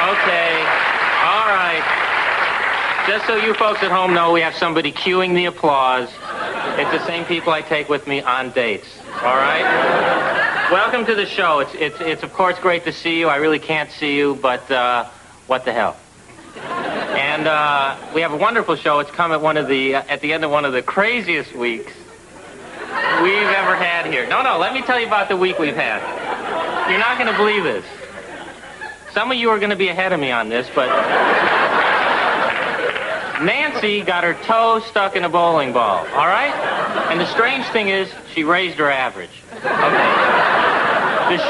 Okay. All right. Just so you folks at home know, we have somebody cueing the applause. It's the same people I take with me on dates. All right? Welcome to the show. It's of course great to see you. I really can't see you, but what the hell? And we have a wonderful show. It's come at at the end of one of the craziest weeks we've ever had here. No, let me tell you about the week we've had. You're not going to believe this. Some of you are going to be ahead of me on this, but Nancy got her toe stuck in a bowling ball, all right? And the strange thing is, she raised her average. Okay. The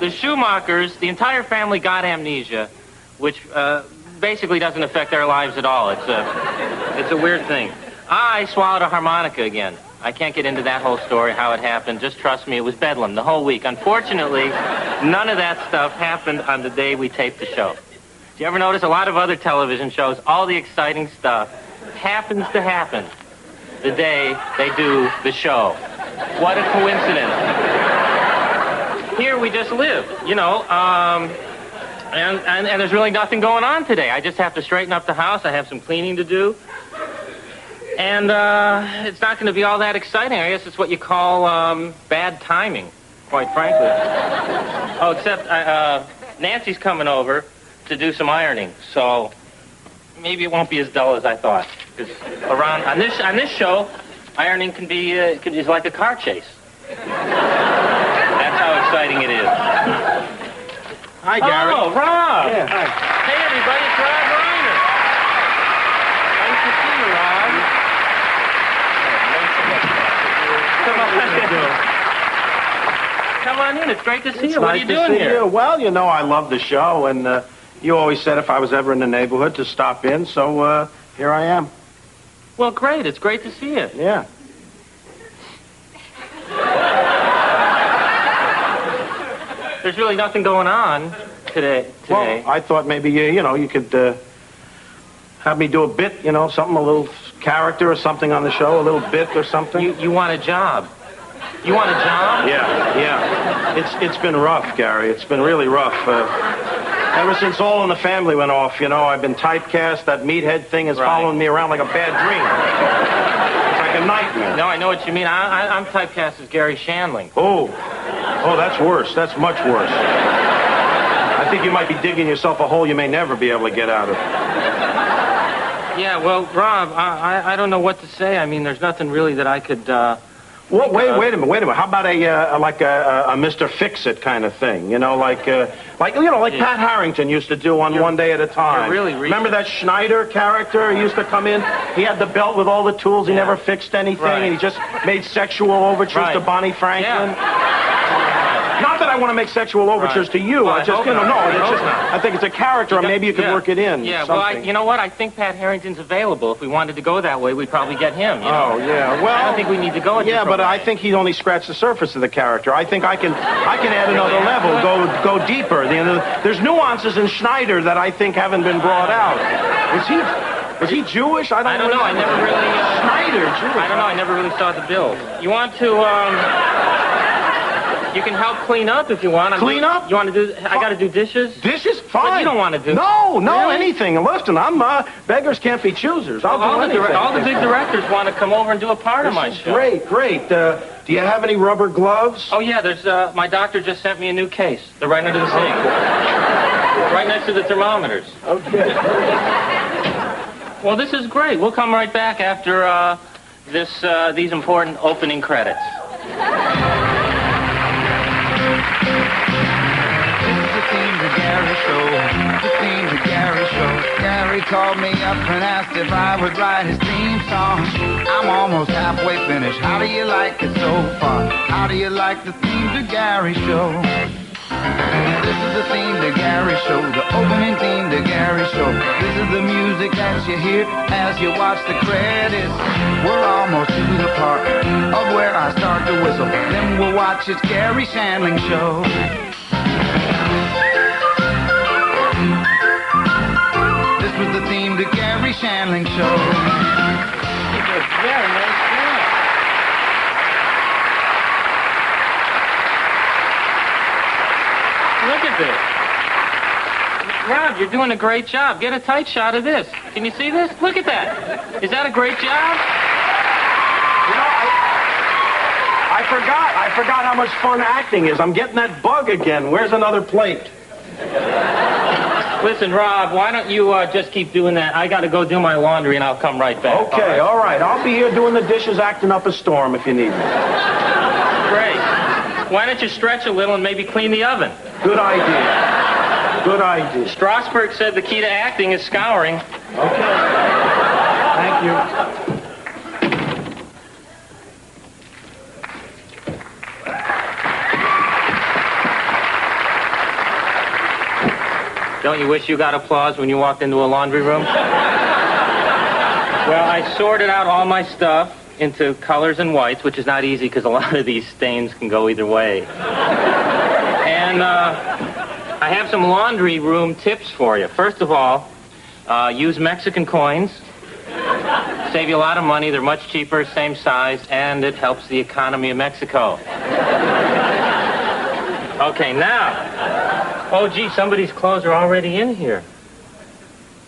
Schumachers, the entire family got amnesia, which basically doesn't affect their lives at all. It's a weird thing. I swallowed a harmonica again. I can't get into that whole story, how it happened. Just trust me, it was bedlam the whole week. Unfortunately, none of that stuff happened on the day we taped the show. Do you ever notice a lot of other television shows, all the exciting stuff happens to happen the day they do the show? What a coincidence. Here we just live, you know, and there's really nothing going on today. I just have to straighten up the house. I have some cleaning to do. And it's not going to be all that exciting. I guess it's what you call bad timing, quite frankly. Oh, except Nancy's coming over to do some ironing, so maybe it won't be as dull as I thought. Because on this show, ironing is like a car chase. That's how exciting it is. Hi, Garry. Oh, Rob. Yeah, hi. Hey, everybody, it's Rob Reiner. Nice to see you, Rob. Come on in. It's great to see you. What are you doing here? Well, you know, I love the show, and you always said if I was ever in the neighborhood to stop in, so here I am. Well, great. It's great to see you. Yeah. There's really nothing going on today. Well, I thought maybe, you could have me do a bit, something, a little character or something on the show, a little bit or something. You want a job? You want a job? Yeah. It's been rough, Garry. It's been really rough. Ever since All in the Family went off, I've been typecast. That meathead thing is following me around like a bad dream. It's like a nightmare. No, I know what you mean. I'm typecast as Garry Shandling. Oh, that's worse. That's much worse. I think you might be digging yourself a hole you may never be able to get out of. Yeah, well, Rob, I don't know what to say. I mean, there's nothing really that I could... Well, wait a minute. How about a Mr. Fix-It kind of thing? Like Pat Harrington used to do on One Day at a Time. Remember that Schneider character? He used to come in. He had the belt with all the tools. He never fixed anything, and he just made sexual overtures to Bonnie Franklin. Yeah. Not that I want to make sexual overtures to you. Well, I just, I think it's a character, and maybe you could work it in. Yeah, well, you know what? I think Pat Harrington's available. If we wanted to go that way, we'd probably get him. Oh, yeah. Well, I don't think we need to go at but I think he only scratched the surface of the character. I think I can add another level, go deeper. There's nuances in Schneider that I think haven't been brought out. Was he Jewish? I don't know. I never really... Schneider, Jewish. I don't know. I never really saw the bill. You want to... You can help clean up if you want. Clean up? You want to do... I got to do dishes? Dishes? Fine. But you don't want to do... No, really? Anything. Listen, beggars can't be choosers. I'll do anything. All the big directors want to come over and do a part of my show. Great. Do you have any rubber gloves? Oh, yeah. There's... my doctor just sent me a new case. They're right under the sink. Right next to the thermometers. Okay. Well, this is great. We'll come right back after these important opening credits. The Garry Show. Garry called me up and asked if I would write his theme song. I'm almost halfway finished. How do you like it so far? How do you like the theme to Garry Show? This is the theme to Garry Show, the opening theme to Garry Show. This is the music that you hear as you watch the credits. We're almost to the part of where I start to whistle. Then we'll watch It's Garry Shandling Show. This was the theme to Garry Shandling Show. Very nice job. Look at this. Rob, you're doing a great job. Get a tight shot of this. Can you see this? Look at that. Is that a great job? You know, I forgot how much fun acting is. I'm getting that bug again. Where's another plate? Listen, Rob, why don't you just keep doing that? I got to go do my laundry, and I'll come right back. Okay, all right. I'll be here doing the dishes, acting up a storm if you need me. Great. Why don't you stretch a little and maybe clean the oven? Good idea. Good idea. Strasberg said the key to acting is scouring. Okay. Thank you. Don't you wish you got applause when you walked into a laundry room? Well, I sorted out all my stuff into colors and whites, which is not easy because a lot of these stains can go either way. And I have some laundry room tips for you. First of all, use Mexican coins. Save you a lot of money. They're much cheaper, same size, and it helps the economy of Mexico. Okay, now... Oh, gee, somebody's clothes are already in here.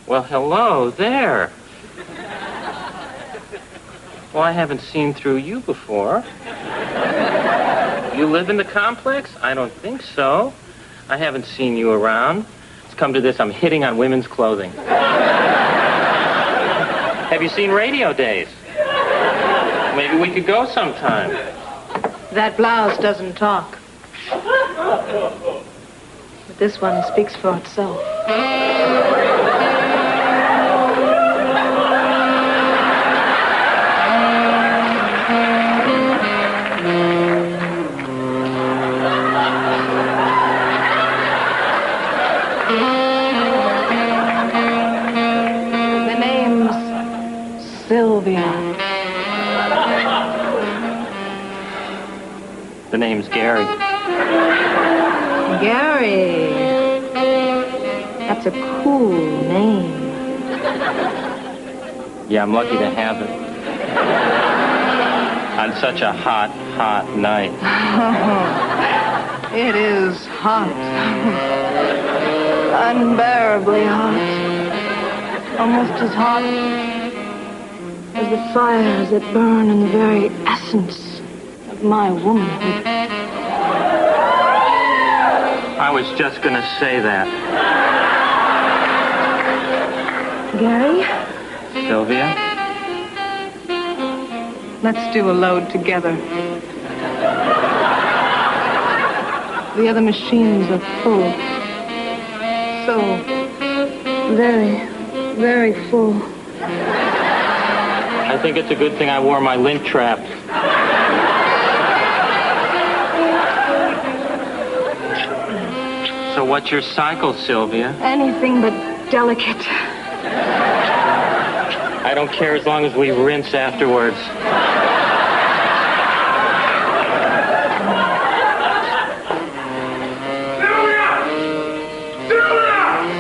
Well, hello there. Well, I haven't seen through you before. You live in the complex? I don't think so. I haven't seen you around. It's come to this, I'm hitting on women's clothing. Have you seen Radio Days? Maybe we could go sometime. That blouse doesn't talk. But this one speaks for itself. The name's Sylvia. The name's Garry. Garry. That's a cool name. Yeah, I'm lucky to have it. On such a hot, hot night. It is hot. Unbearably hot. Almost as hot as the fires that burn in the very essence of my womanhood. I was just gonna say that. Gary? Sylvia? Let's do a load together. The other machines are full. So very, very full. I think it's a good thing I wore my lint trap. So what's your cycle, Sylvia? Anything but delicate. I don't care as long as we rinse afterwards.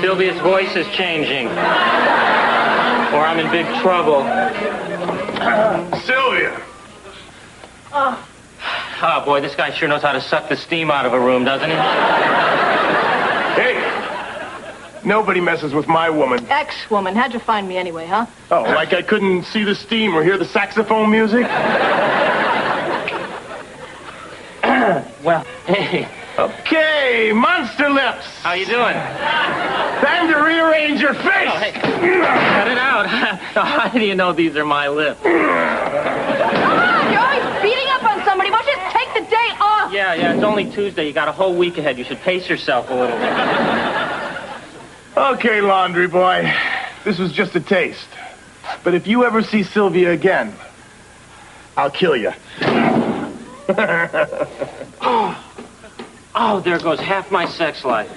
Sylvia's voice is changing. Or I'm in big trouble. Sylvia! Oh, boy, this guy sure knows how to suck the steam out of a room, doesn't he? Hey! Nobody messes with my woman. Ex-woman. How'd you find me anyway, huh? Oh, like I couldn't see the steam or hear the saxophone music? Well, hey. Okay, monster lips! How you doing? Time to rearrange your face! Oh, hey. Cut it out. How do you know these are my lips? You're always beating up on somebody. Why don't you just take the day off? Yeah, it's only Tuesday. You got a whole week ahead. You should pace yourself a little bit. Okay, laundry boy. This was just a taste. But if you ever see Sylvia again, I'll kill you. Oh, there goes half my sex life.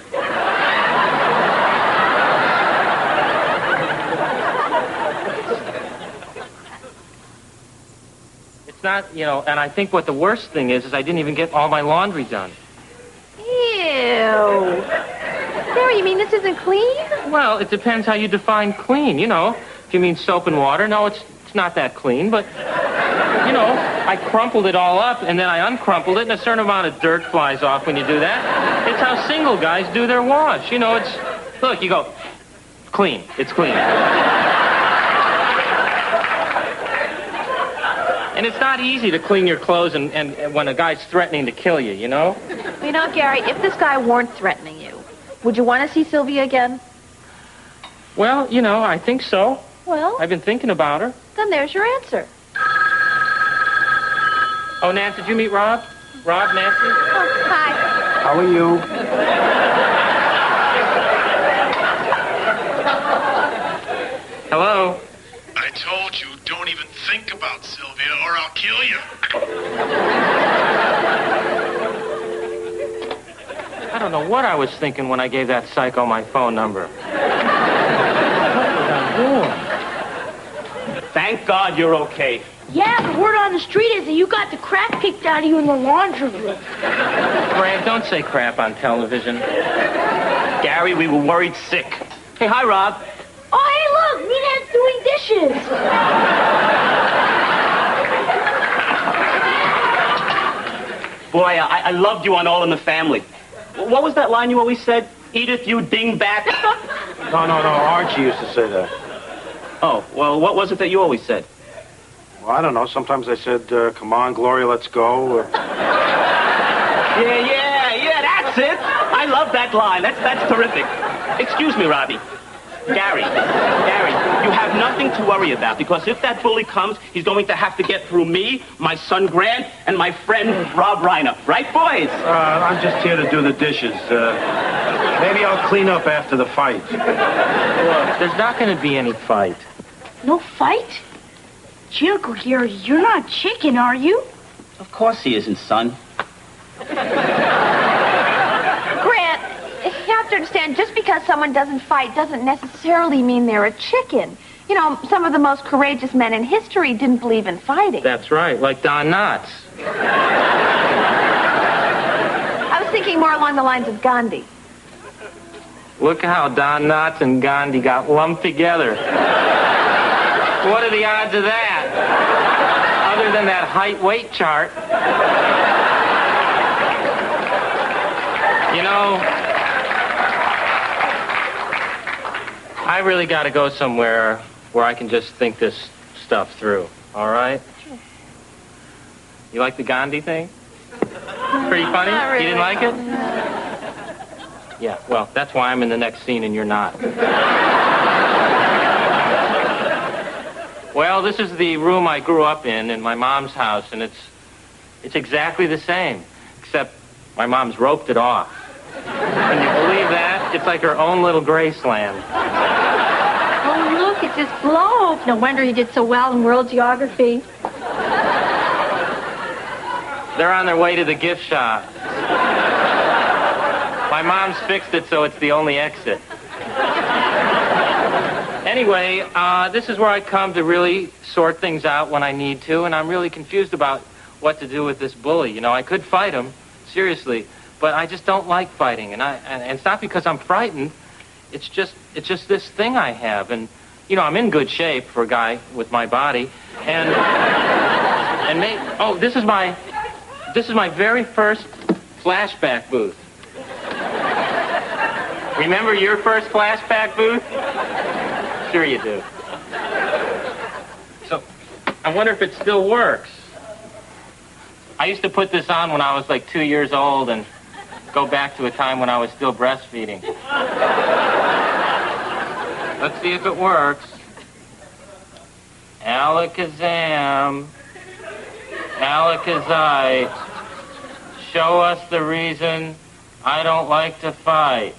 It's not, and I think what the worst thing is I didn't even get all my laundry done. Ew. Gary, you mean this isn't clean? Well, it depends how you define clean, If you mean soap and water, no, it's not that clean, but, I crumpled it all up, and then I uncrumpled it, and a certain amount of dirt flies off when you do that. It's how single guys do their wash. Look, you go, clean. It's clean. And it's not easy to clean your clothes and when a guy's threatening to kill you, you know? You know, Gary, if this guy weren't threatening you, would you want to see Sylvia again? Well, you know, I think so. Well, I've been thinking about her. then there's your answer. Oh, Nance, did you meet Rob? Rob, Nancy? Oh, hi. How are you? Hello? I told you, don't even think about Sylvia or I'll kill you. I don't know what I was thinking when I gave that psycho my phone number. What was I doing? Thank God you're okay. Yeah, the word on the street is that you got the crap kicked out of you in the laundry room. Grant, don't say crap on television. Gary, we were worried sick. Hey, hi, Rob. Oh, hey, look, Meathead's doing dishes. Boy, I loved you on All in the Family. What was that line you always said? Edith, you dingbat. No, Archie used to say that. Oh, well, what was it that you always said? Well, I don't know. Sometimes I said, come on, Gloria, let's go. Yeah, that's it. I love that line. That's terrific. Excuse me, Robbie. Gary, you have nothing to worry about, because if that bully comes, he's going to have to get through me, my son Grant, and my friend Rob Reiner. Right, boys? I'm just here to do the dishes. Maybe I'll clean up after the fight. Look, there's not going to be any fight. No fight? Gee, Uncle Gary, you're not chicken, are you? Of course he isn't, son. Grant, you have to understand, just because someone doesn't fight doesn't necessarily mean they're a chicken. You know, some of the most courageous men in history didn't believe in fighting. That's right, like Don Knotts. I was thinking more along the lines of Gandhi. Look how Don Knotts and Gandhi got lumped together. What are the odds of that? Other than that height-weight chart. You know, I really got to go somewhere where I can just think this stuff through, all right? Sure. You like the Gandhi thing? Pretty funny? Not really. You didn't like it? Yeah, well, that's why I'm in the next scene and you're not. Well, this is the room I grew up in my mom's house, and it's exactly the same, except my mom's roped it off. Can you believe that? It's like her own little Graceland. Oh, look, it's his globe. No wonder he did so well in world geography. They're on their way to the gift shop. My mom's fixed it so it's the only exit. Anyway, this is where I come to really sort things out when I need to, and I'm really confused about what to do with this bully. You know, I could fight him, seriously, but I just don't like fighting, and it's not because I'm frightened. It's just this thing I have, and you know, I'm in good shape for a guy with my body, this is my very first flashback booth. Remember your first flashback booth? Sure you do. So, I wonder if it still works. I used to put this on when I was like 2 years old and go back to a time when I was still breastfeeding. Let's see if it works. Alakazam. Alakazite. Show us the reason I don't like to fight.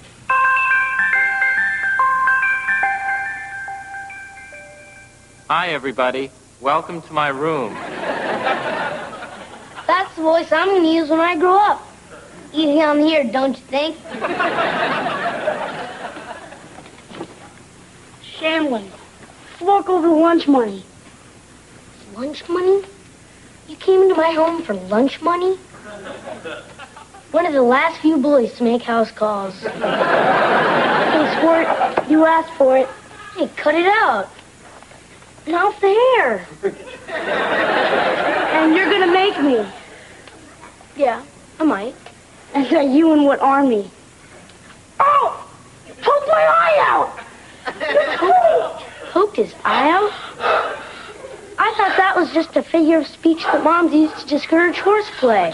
Hi, everybody. Welcome to my room. That's the voice I'm going to use when I grow up. Easy on here, don't you think? Shandling, fork over lunch money. Lunch money? You came into my home for lunch money? One of the last few bullies to make house calls. Hey, sport, you asked for it. Hey, cut it out. And off the hair. And you're gonna make me. Yeah, I might. And are you in what army? Oh! Poke my eye out! Poked his eye out? I thought that was just a figure of speech that moms use to discourage horseplay.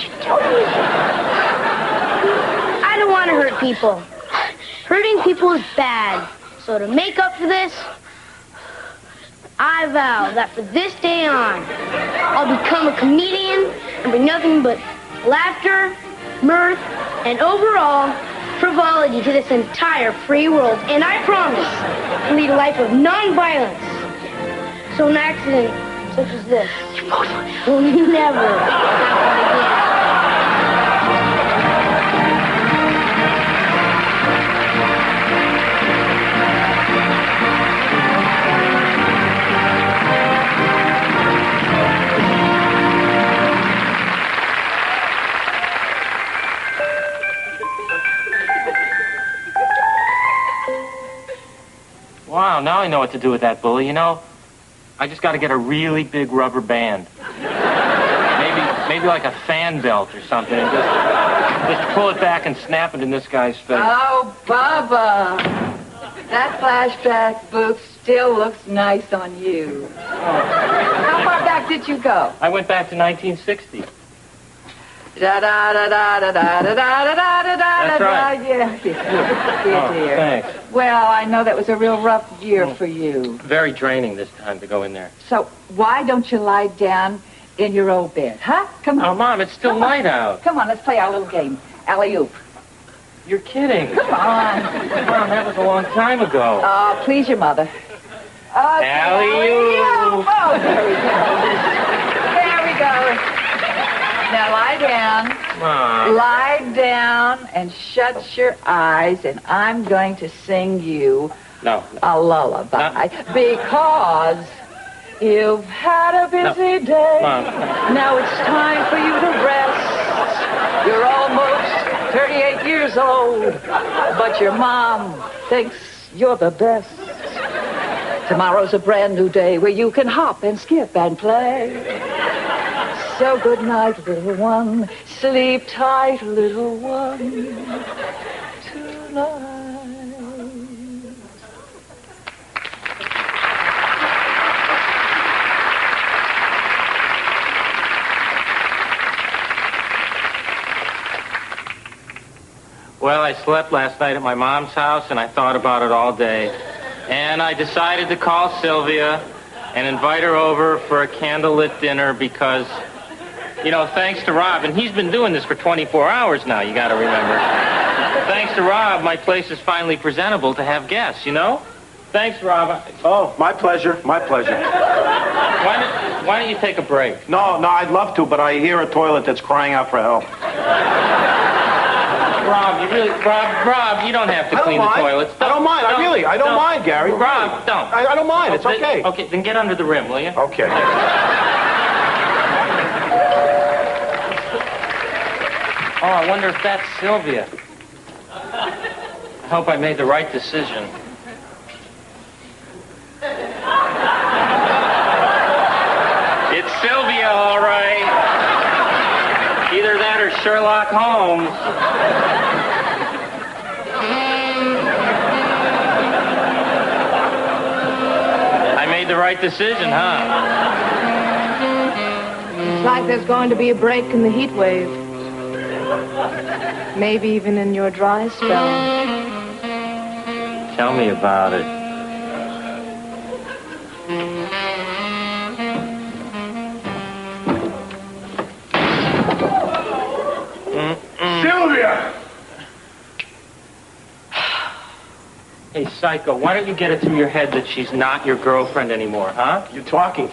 I don't want to hurt people. Hurting people is bad. So to make up for this, I vow that from this day on, I'll become a comedian and bring nothing but laughter, mirth, and overall frivolity to this entire free world. And I promise to lead a life of non-violence. So an accident such as this will never happen again. Wow, now I know what to do with that bully. You know, I just got to get a really big rubber band. Maybe like a fan belt or something, and just pull it back and snap it in this guy's face. Oh, Bubba, that flashback book still looks nice on you. How far back did you go? I went back to 1960. Da da da da da da da da da da da. That's right. Yeah, dear. Thanks. Well, I know that was a real rough year for you. Very draining this time to go in there. So why don't you lie down in your old bed, huh? Come on. Oh, Mom, it's still light out. Come on, let's play our little game. Alley-oop. You're kidding. Come on. Mom, that was a long time ago. Oh, please your mother. Okay. Alley-oop. Oh, there we go. There we go. Now lie down. Mom. Lie down and shut your eyes, and I'm going to sing you No. a lullaby because you've had a busy day. Mom. Now it's time for you to rest. You're almost 38 years old, but your mom thinks you're the best. Tomorrow's a brand new day where you can hop and skip and play. So good night, little one. Sleep tight, little one. Tonight. Well, I slept last night at my mom's house, and I thought about it all day. And I decided to call Sylvia and invite her over for a candlelit dinner because, you know, thanks to Rob, and he's been doing this for 24 hours now, you got to remember. Thanks to Rob, my place is finally presentable to have guests, you know? Thanks, Rob. Oh, my pleasure. My pleasure. Why don't you take a break? No, I'd love to, but I hear a toilet that's crying out for help. Rob, Rob, you don't have to clean the toilets. I don't mind. I don't mind, Gary. Rob, don't. I don't mind. It's okay. Okay, then get under the rim, will you? Okay. Oh, I wonder if that's Sylvia. I hope I made the right decision. It's Sylvia, all right. Either that or Sherlock Holmes. I made the right decision, huh? It's like there's going to be a break in the heat wave. Maybe even in your dry spell. Tell me about it. Sylvia! Hey, Psycho, why don't you get it through your head that she's not your girlfriend anymore, huh? You're talking.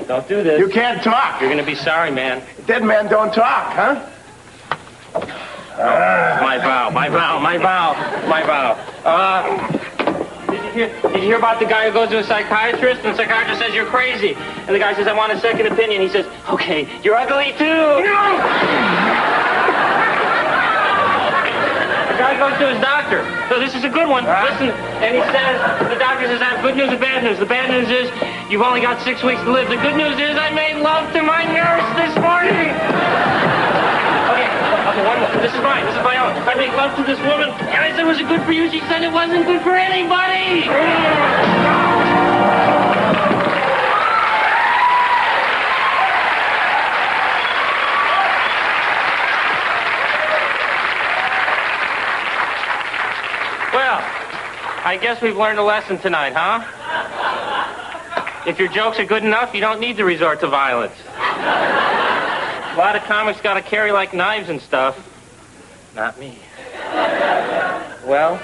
Don't do this. You can't talk. You're gonna be sorry, man. Dead man don't talk, huh? My vow. Did you hear about the guy who goes to a psychiatrist and the psychiatrist says you're crazy? And the guy says, I want a second opinion. He says, okay, you're ugly too. The guy goes to his doctor. So this is a good one. Listen, and he says, the doctor says, I have good news and bad news. The bad news is you've only got 6 weeks to live. The good news is I made love to my nurse this morning. Okay, one more. This is mine. This is my own. I make love to this woman, and I said it was good for you. She said it wasn't good for anybody. Well, I guess we've learned a lesson tonight, huh? If your jokes are good enough, you don't need to resort to violence. A lot of comics got to carry like knives and stuff. Not me. Well,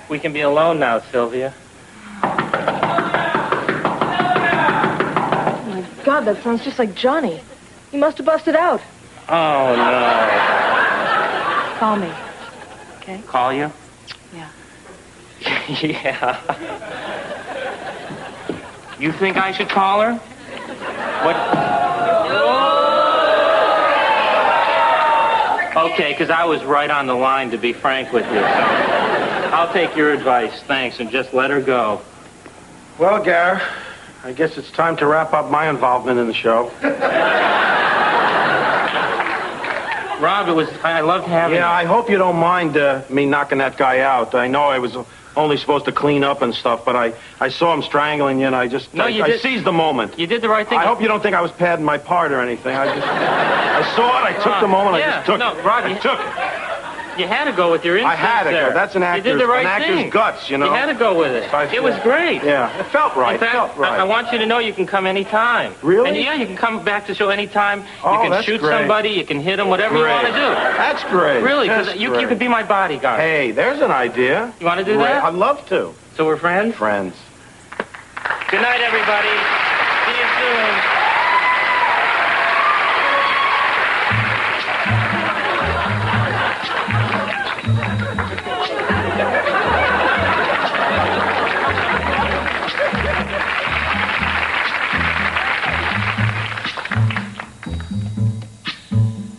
we can be alone now, Sylvia. Oh, my God, that sounds just like Johnny. He must have busted out. Oh, no. Call me. Okay? Call you? Yeah. Yeah. You think I should call her? What? Okay, because I was right on the line, to be frank with you. I'll take your advice, thanks, and just let her go. Well, Gar, I guess it's time to wrap up my involvement in the show. Rob, I loved having you. Yeah, I hope you don't mind me knocking that guy out. I know I was only supposed to clean up and stuff, but I saw him strangling you, and I seized the moment. You did the right thing. I hope you don't think I was padding my part or anything. I saw it, I took the moment, I just took it. Rob, I took it. You had to go with your instincts. I had to go. That's an actor's guts, you know. You had to go with it. It was great. Yeah, it felt right. In fact, I want you to know you can come anytime. Really? And yeah, you can come back to the show anytime. Oh, you can shoot somebody, you can hit them, whatever you want to do. That's great. Really, because you could be my bodyguard. Hey, there's an idea. You want to do that? I'd love to. So we're friends? Friends. Good night, everybody. See you soon.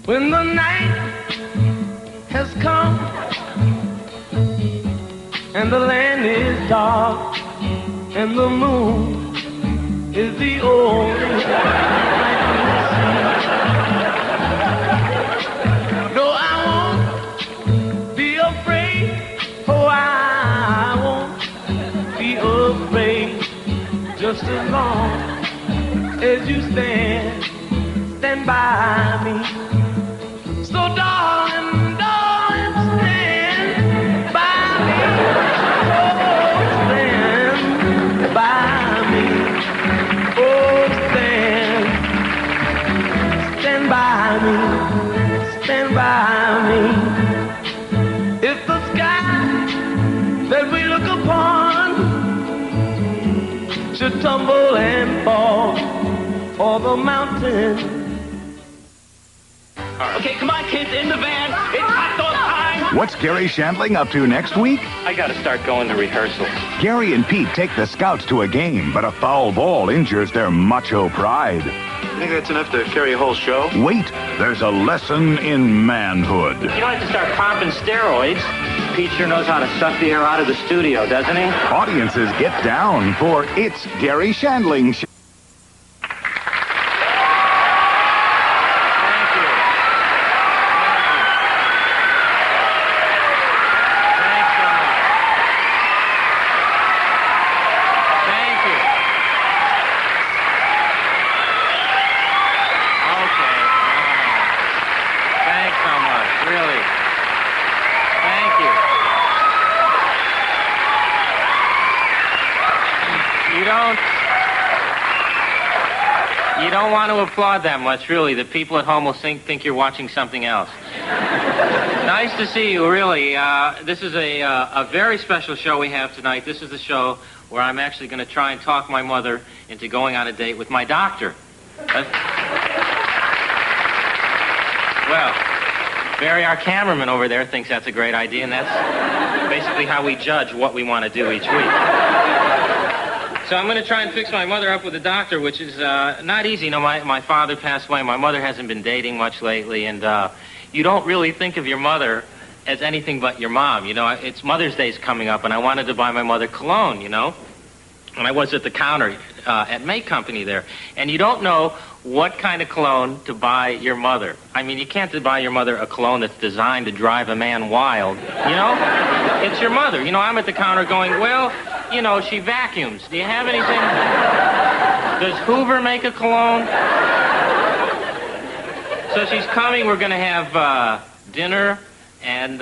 When the night has come and the land is dark and the moon is the only light we see. No, I won't be afraid. Oh, I won't be afraid. Just as long as you stand by me. So darling, stand by me. Oh, stand by me. Oh, stand by me. Stand by me. If the sky that we look upon should tumble and fall, or the mountain. Okay, come on, kids, in the van. It's hot dog time. What's Garry Shandling up to next week? I got to start going to rehearsals. Garry and Pete take the Scouts to a game, but a foul ball injures their macho pride. You think that's enough to carry a whole show? Wait, there's a lesson in manhood. You don't have to start popping steroids. Pete sure knows how to suck the air out of the studio, doesn't he? Audiences get down for It's Garry Shandling Show. You don't want to applaud that much, really. The people at home will think you're watching something else. Nice to see you, really. This is a very special show we have tonight. This is the show where I'm actually going to try and talk my mother into going on a date with my doctor. Well, Barry, our cameraman over there, thinks that's a great idea, and that's basically how we judge what we want to do each week. So I'm going to try and fix my mother up with a doctor, which is not easy. You know, my father passed away. My mother hasn't been dating much lately, and you don't really think of your mother as anything but your mom. You know, it's Mother's Day's coming up, and I wanted to buy my mother cologne, you know. And I was at the counter at May Company there. And you don't know what kind of cologne to buy your mother. I mean, you can't buy your mother a cologne that's designed to drive a man wild. You know? It's your mother. You know, I'm at the counter going, well, you know, she vacuums. Do you have anything? Does Hoover make a cologne? So she's coming. We're going to have dinner. And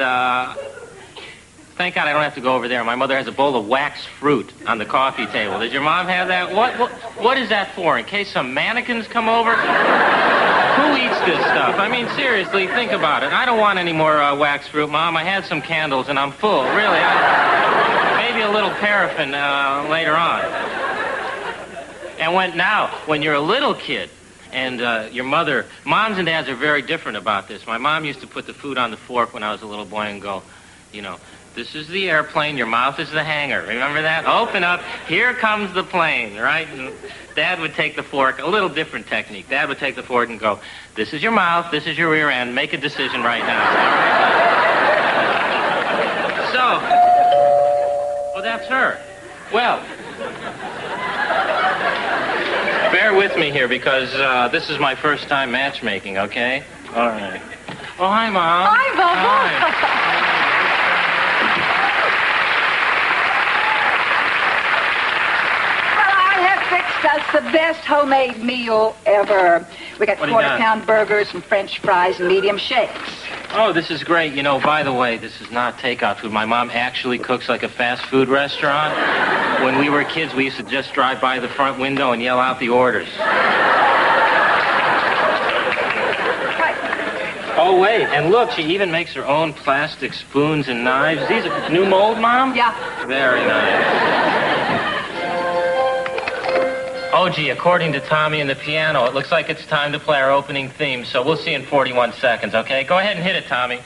thank God I don't have to go over there. My mother has a bowl of wax fruit on the coffee table. Does your mom have that? What is that for? In case some mannequins come over? Who eats this stuff? I mean, seriously, think about it. I don't want any more wax fruit, Mom. I had some candles, and I'm full. Really. Maybe a little paraffin later on. And when you're a little kid, and your mother, moms and dads are very different about this. My mom used to put the food on the fork when I was a little boy and go, you know, this is the airplane, your mouth is the hangar. Remember that? Open up, here comes the plane, right? And Dad would take the fork, a little different technique. Dad would take the fork and go, this is your mouth, this is your rear end, make a decision right now. All right? So, well, that's her. Well, bear with me here because this is my first time matchmaking, okay? All right. Oh, hi, Mom. Hi, Bubba. Hi. That's the best homemade meal ever. We got quarter-pound burgers and French fries and medium shakes. Oh, this is great. You know, by the way, this is not takeout food. My mom actually cooks like a fast food restaurant. When we were kids, we used to just drive by the front window and yell out the orders. Oh, wait, and look, she even makes her own plastic spoons and knives. These are new mold, Mom? Yeah. Very nice. Oh, gee, according to Tommy and the piano, it looks like it's time to play our opening theme, so we'll see in 41 seconds, okay? Go ahead and hit it, Tommy. This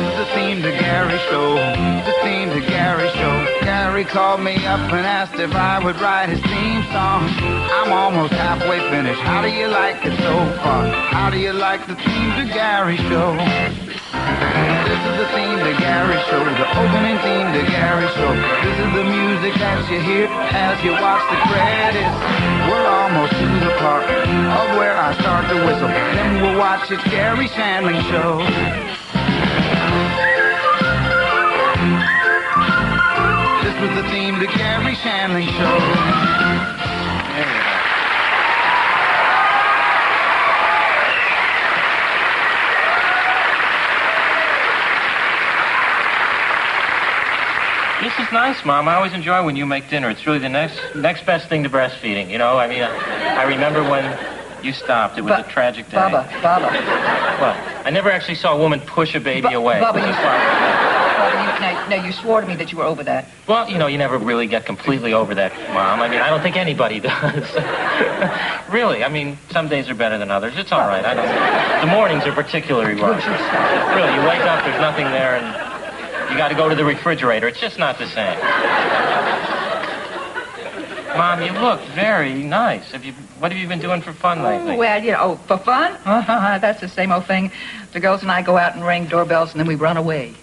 is the theme to Garry Show. The theme to Garry Show. Garry called me up and asked if I would write his theme song. I'm almost halfway finished. How do you like it so far? How do you like the theme to Garry Show? This is the theme to Garry Show, the opening theme to Garry Show. This is the music that you hear as you watch the credits. We're almost to the part of where I start to whistle. Then we'll watch the Garry Shandling Show. This was the theme to Garry Shandling Show. There you go. This is nice, Mom. I always enjoy when you make dinner. It's really the next best thing to breastfeeding, you know? I mean, I remember when you stopped. It was a tragic day. Bubba. What? I never actually saw a woman push a baby away. Bubba, you swore to me that you were over that. Well, you know, you never really get completely over that, Mom. I mean, I don't think anybody does. Really, I mean, some days are better than others. It's all right. The mornings are particularly rough. Really, you wake up, there's nothing there, and you got to go to the refrigerator. It's just not the same. Mom, you look very nice. What have you been doing for fun lately? Well, you know, for fun? That's the same old thing. The girls and I go out and ring doorbells, and then we run away.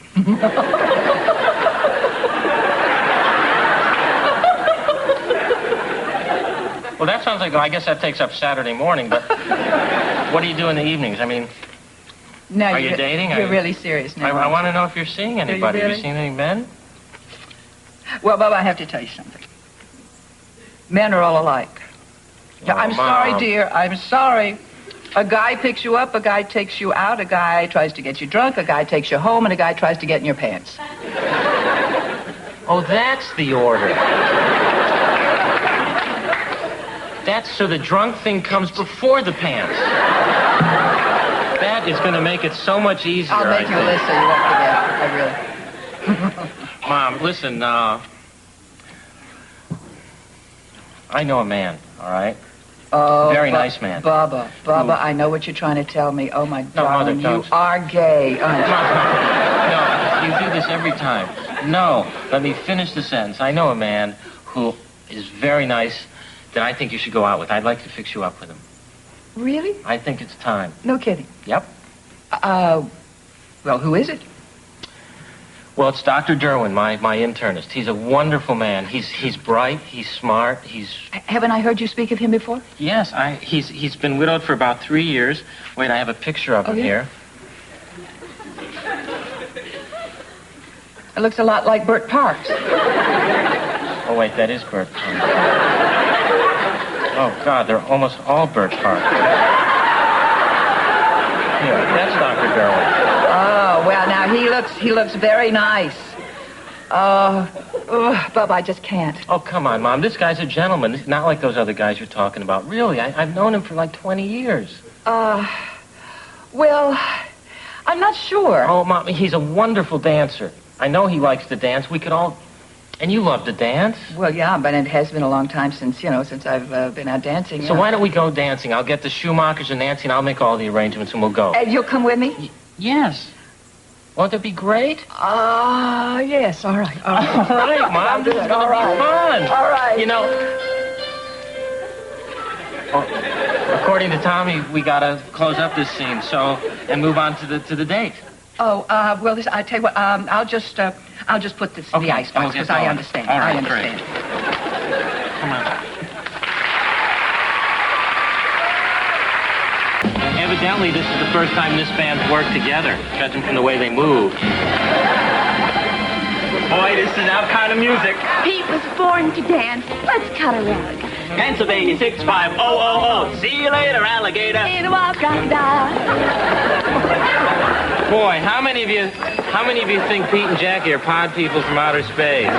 Well, that sounds like, I guess that takes up Saturday morning, but what do you do in the evenings? I mean, no, are you dating? You're really serious now. I want to know if you're seeing anybody. Really? Have you seen any men? Well, Bubba, I have to tell you something. Men are all alike. Oh, I'm sorry, dear. I'm sorry. A guy picks you up, a guy takes you out, a guy tries to get you drunk, a guy takes you home, and a guy tries to get in your pants. Oh, that's the order. So the drunk thing comes before the pants. That is going to make it so much easier. I'll make you a list so you won't forget. I really. Mom, listen, I know a man, all right? Oh, very nice man. Bubba, I know what you're trying to tell me. Oh, my darling, Mother, you are gay, aren't you? No, you do this every time. No, let me finish the sentence. I know a man who is very nice that I think you should go out with. I'd like to fix you up with him. Really? I think it's time. No kidding. Yep. Well, who is it? Well, it's Dr. Derwin, my internist. He's a wonderful man. He's bright, he's smart, Haven't I heard you speak of him before? Yes, he's been widowed for about 3 years. Wait, I have a picture of him here. It looks a lot like Bert Parks. Oh, wait, that is Bert Parks. Oh, God, they're almost all Bert Parks. Here, that's Dr. Derwin. Oh, well, now, he looks very nice. Bub, I just can't. Oh, come on, Mom. This guy's a gentleman. It's not like those other guys you're talking about. Really, I've known him for like 20 years. Well, I'm not sure. Oh, Mom, he's a wonderful dancer. I know he likes to dance. We could all... And you love to dance? Well, yeah, but it has been a long time since I've been out dancing. So why don't we go dancing? I'll get the Schumachers and Nancy, and I'll make all the arrangements, and we'll go. You'll come with me? Yes. Won't that be great? Yes, all right. All right, Mom, this is going to be fun. All right. You know, according to Tommy, we got to close up this scene, and move on to the date. Oh, well, I tell you what, I'll just put this in the icebox, because I understand. All right, I understand. Great. Come on. Evidently, this is the first time this band's worked together, judging from the way they move. Boy, this is our kind of music. Pete was born to dance. Let's cut a rug. Pennsylvania 65000. See you later, alligator. In a walk, crocodile. Boy, how many of you think Pete and Jackie are pod people from outer space?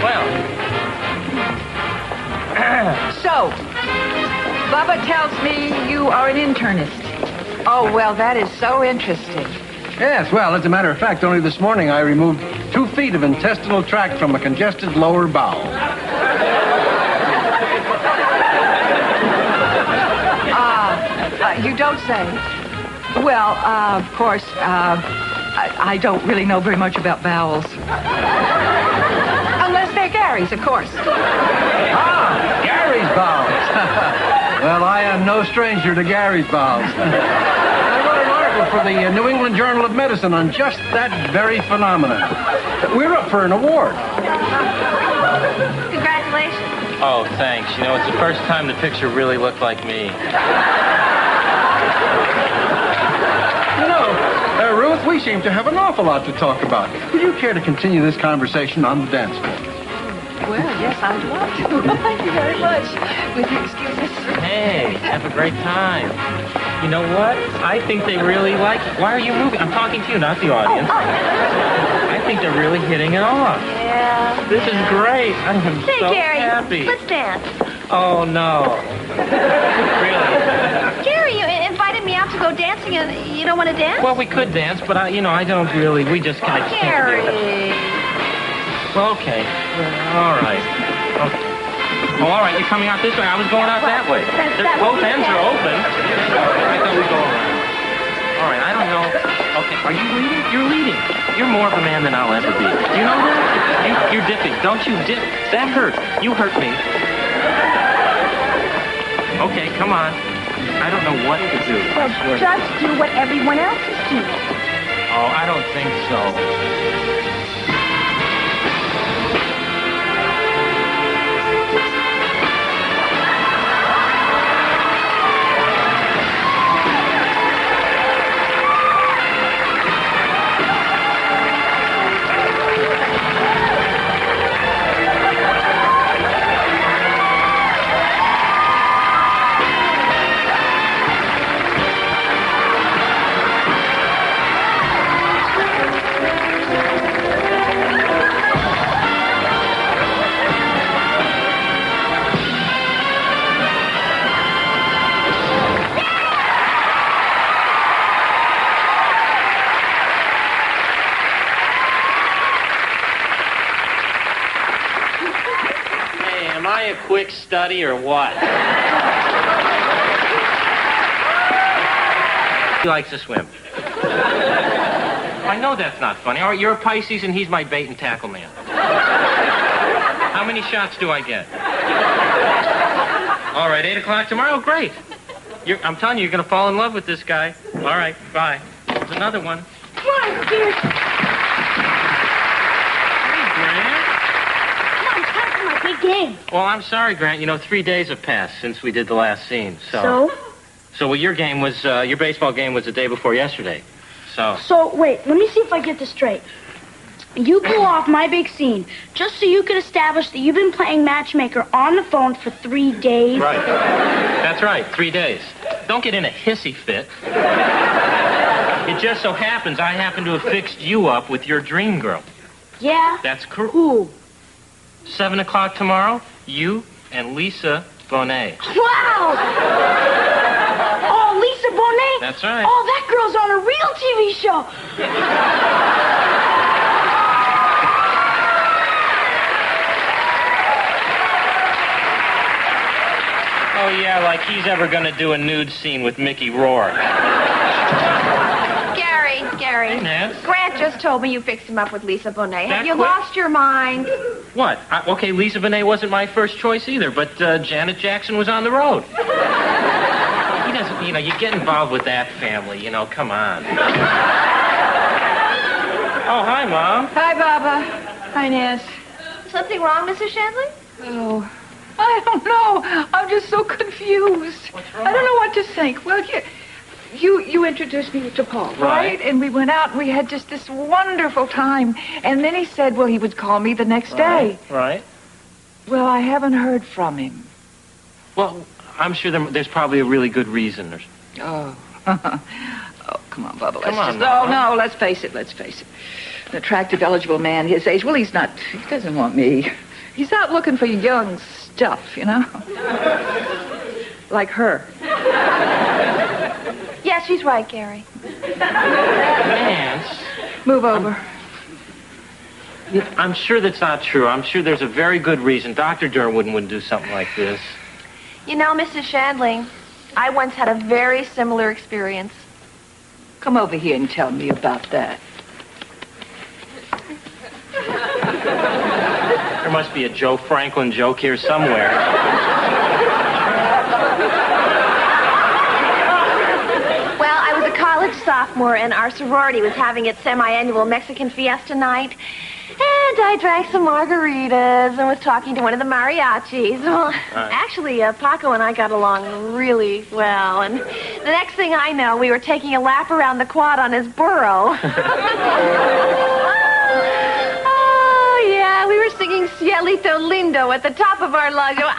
Well. So, Bubba tells me you are an internist. Oh, well, that is so interesting. Yes, well, as a matter of fact, only this morning I removed 2 feet of intestinal tract from a congested lower bowel. You don't say. Well, of course, I don't really know very much about bowels. Unless they're Gary's, of course. Gary's bowels. Well, I am no stranger to Gary's bowels. I wrote an article for the New England Journal of Medicine on just that very phenomenon. We're up for an award. Congratulations. Oh, thanks. You know, it's the first time the picture really looked like me. You know, Ruth, we seem to have an awful lot to talk about. Would you care to continue this conversation on the dance floor? Well, yes, I'd love to. Thank you very much. With your excuses. Hey, have a great time. You know what? I think they really like it. Why are you moving? I'm talking to you, not the audience. I think they're really hitting it off. Yeah. This is great. I'm Say, so Gary, happy. let's dance. Oh, no. Really? Gary, you invited me out to go dancing, and you don't want to dance? Well, we could dance, but I don't really. We just kind of can't do it. Gary. Well, okay. All right. Okay. Oh, all right. You're coming out this way. I was going out that way. Both ends are open. I thought we'd go around. All right. I don't know. Okay. Are you leading? You're leading. You're more of a man than I'll ever be. You know that? You're dipping. Don't you dip. That hurt. You hurt me. Okay, come on. I don't know what to do. Well, just do what everyone else is doing. Oh, I don't think so. Am I a quick study or what? He likes to swim. I know that's not funny. All right, you're a Pisces and he's my bait and tackle man. How many shots do I get? All right, 8 o'clock tomorrow? Great. I'm telling you, you're going to fall in love with this guy. All right, bye. There's another one. Come on, dear. Hey, Grant. Come on, it's time for my big game. Well, I'm sorry, Grant. 3 days have passed since we did the last scene. So, well, your game was, your baseball game was the day before yesterday. So, wait, let me see if I get this straight. You blew off my big scene just so you could establish that you've been playing matchmaker on the phone for 3 days? Right. That's right, 3 days. Don't get in a hissy fit. It just so happens I happen to have fixed you up with your dream girl. Yeah? That's correct. Who? 7 o'clock tomorrow, you and Lisa Bonet. Wow! Oh, Lisa Bonet? That's right. Oh, that girl's on a real TV show. Oh, yeah, like he's ever going to do a nude scene with Mickey Rourke. Gary. Yes? Grant just told me you fixed him up with Lisa Bonet. Have That you quick? lost your mind? What? Okay, Lisa Bonet wasn't my first choice either, but Janet Jackson was on the road. He doesn't, you get involved with that family, come on. Oh, hi, Mom. Hi, Baba. Hi, Ness. Something wrong, Mrs. Shandling? Oh, I don't know. I'm just so confused. What's wrong? I don't know what to think. Well, you introduced me to Paul, right? And we went out and we had just this wonderful time. And then he said, well, he would call me the next day. Right. Well, I haven't heard from him. Well, I'm sure there's probably a really good reason. Oh. Oh, come on, Bubba. Come on, No, Mom. let's face it. An attractive, eligible man his age. Well, he doesn't want me. He's out looking for young stuff, Like her. Yes, she's right, Gary. Nance. Move over. I'm sure that's not true. I'm sure there's a very good reason. Dr. Derwin wouldn't do something like this. Mrs. Shandling, I once had a very similar experience. Come over here and tell me about that. There must be a Joe Franklin joke here somewhere. Well, I was a college sophomore, and our sorority was having its semi-annual Mexican fiesta night. And I drank some margaritas and was talking to one of the mariachis. Well, actually, Paco and I got along really well. And the next thing I know, we were taking a lap around the quad on his burro. Oh, yeah, we were singing Cielito Lindo at the top of our lungs. I'm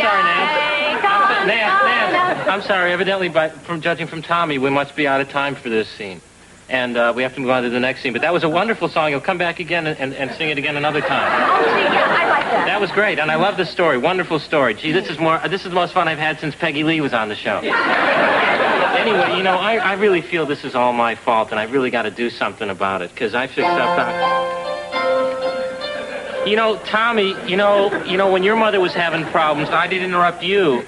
sorry, Nance. I'm sorry. Evidently, from judging from Tommy, we must be out of time for this scene. And we have to move on to the next scene. But that was a wonderful song. You'll come back again and sing it again another time. Oh, gee, yeah, I like that. That was great, and I love the story. Wonderful story. Gee, this is the most fun I've had since Peggy Lee was on the show. Anyway, I really feel this is all my fault, and I really got to do something about it, because I fixed up... Tommy, when your mother was having problems, I did interrupt you.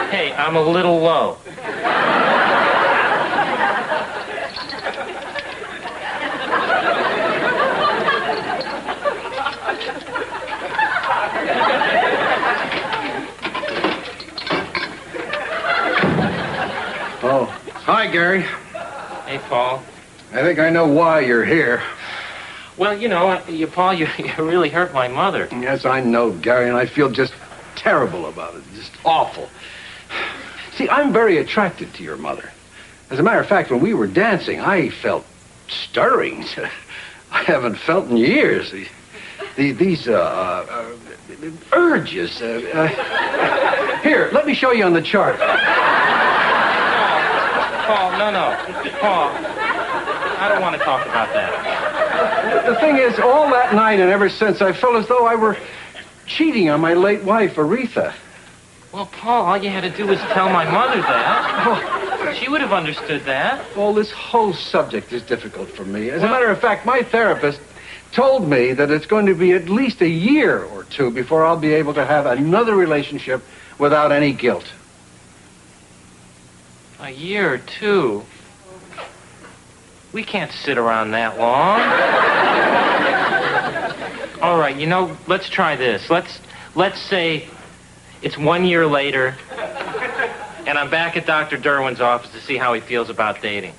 Hey, I'm a little low. Oh, hi, Gary. Hey, Paul. I think I know why you're here. Well, Paul, you really hurt my mother. Yes, I know, Gary, and I feel just terrible about it. Just awful. See, I'm very attracted to your mother. As a matter of fact, when we were dancing, I felt stirrings I haven't felt in years. These urges. Here, let me show you on the chart. Paul, no. Paul, I don't want to talk about that. The thing is, all that night and ever since, I felt as though I were cheating on my late wife, Aretha. Well, Paul, all you had to do was tell my mother that. She would have understood that. Well, this whole subject is difficult for me. As a matter of fact, my therapist told me that it's going to be at least a year or two before I'll be able to have another relationship without any guilt. A year or two? We can't sit around that long. All right, let's try this. Let's say it's 1 year later, and I'm back at Dr. Derwin's office to see how he feels about dating.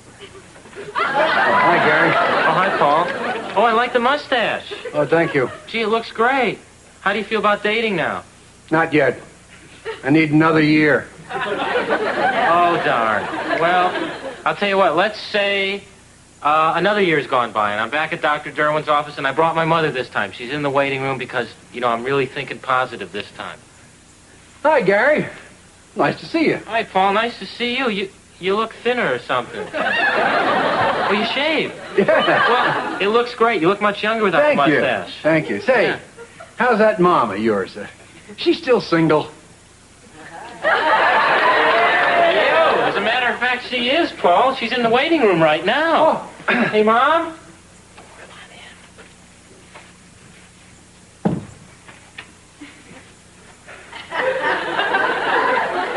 Hi, Gary. Oh, hi, Paul. Oh, I like the mustache. Oh, thank you. Gee, it looks great. How do you feel about dating now? Not yet. I need another year. Oh, darn. Well, I'll tell you what. Let's say another year's gone by, and I'm back at Dr. Derwin's office, and I brought my mother this time. She's in the waiting room because, I'm really thinking positive this time. Hi, Gary. Nice to see you. Hi, Paul. Nice to see you. You look thinner or something. Oh, you shaved? Yeah. Well, it looks great. You look much younger without the mustache. Thank you. Say, how's that mom of yours? She's still single. As a matter of fact, she is, Paul. She's in the waiting room right now. Oh. Hey, Mom?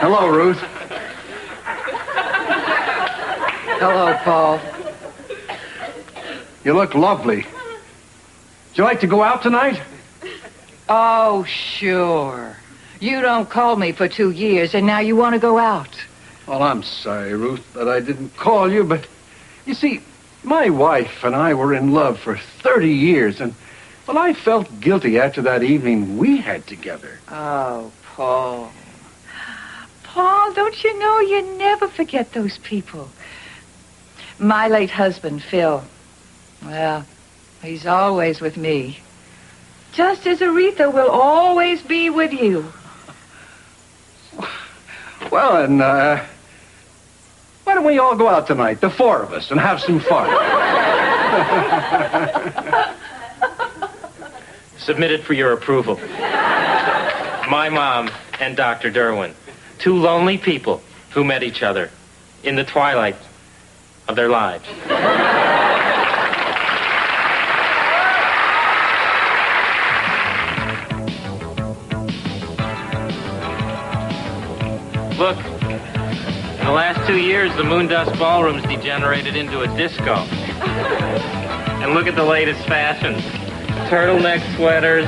Hello, Ruth. Hello, Paul. You look lovely. Would you like to go out tonight? Oh, sure. You don't call me for 2 years, and now you want to go out. Well, I'm sorry, Ruth, that I didn't call you, but you see, my wife and I were in love for 30 years, and, well, I felt guilty after that evening we had together. Oh, Paul. Paul, don't you know you never forget those people? My late husband, Phil, well, he's always with me. Just as Aretha will always be with you. Well, and, why don't we all go out tonight, the four of us, and have some fun? Submitted for your approval. My mom and Dr. Derwin. Two lonely people who met each other in the twilight of their lives. Look, in the last 2 years, the Moondust Ballroom's degenerated into a disco. And look at the latest fashions. Turtleneck sweaters,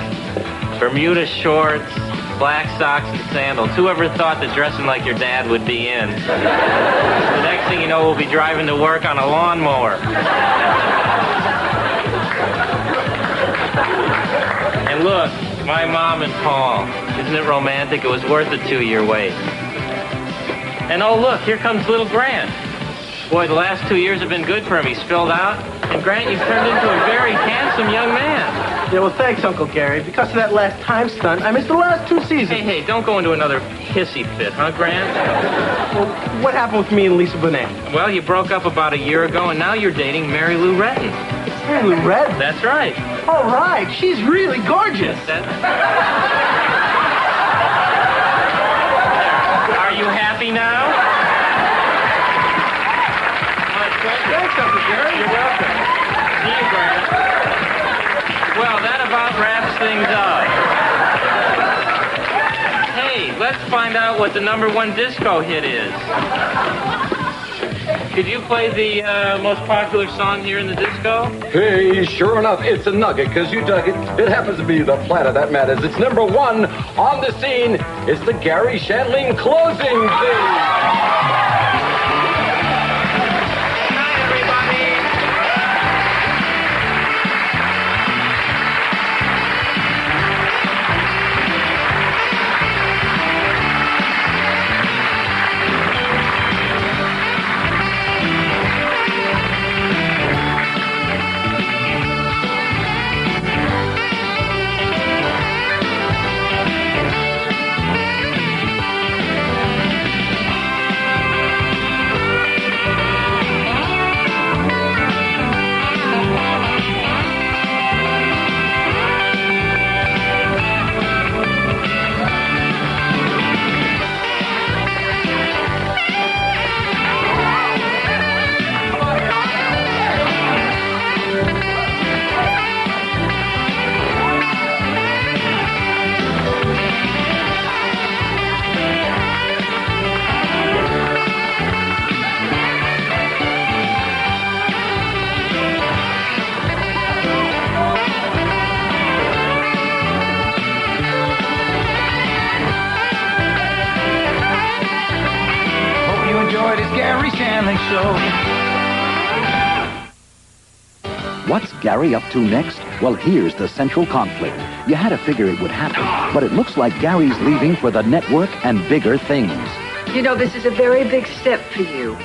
Bermuda shorts, black socks and sandals. Whoever thought that dressing like your dad would be in? The next thing you know, we'll be driving to work on a lawnmower. And look, my mom and Paul. Isn't it romantic? It was worth a 2-year wait. And oh, look, here comes little Grant. Boy, the last 2 years have been good for him. He's filled out. And Grant, you've turned into a very handsome young man. Yeah, well, thanks, Uncle Gary. Because of that last time stunt, I missed the last 2 seasons. Hey, don't go into another hissy fit, huh, Grant? Well, what happened with me and Lisa Bonet? Well, you broke up about a year ago, and now you're dating Mary Lou Retton. Mary Lou Retton? That's right. All right. She's really gorgeous. Are you happy now? Thanks, Uncle Gary. You're welcome. See you, Grant. Well, that about wraps things up. Hey, let's find out what the #1 disco hit is. Could you play the most popular song here in the disco? Hey, sure enough, it's a nugget, because you dug it. It happens to be the planet that matters. It's #1 on the scene. It's the Garry Shandling closing theme. Shandling Show. What's Garry up to next? Well, here's the central conflict. You had to figure it would happen, but it looks like Gary's leaving for the network and bigger things. You know, this is a very big step for you.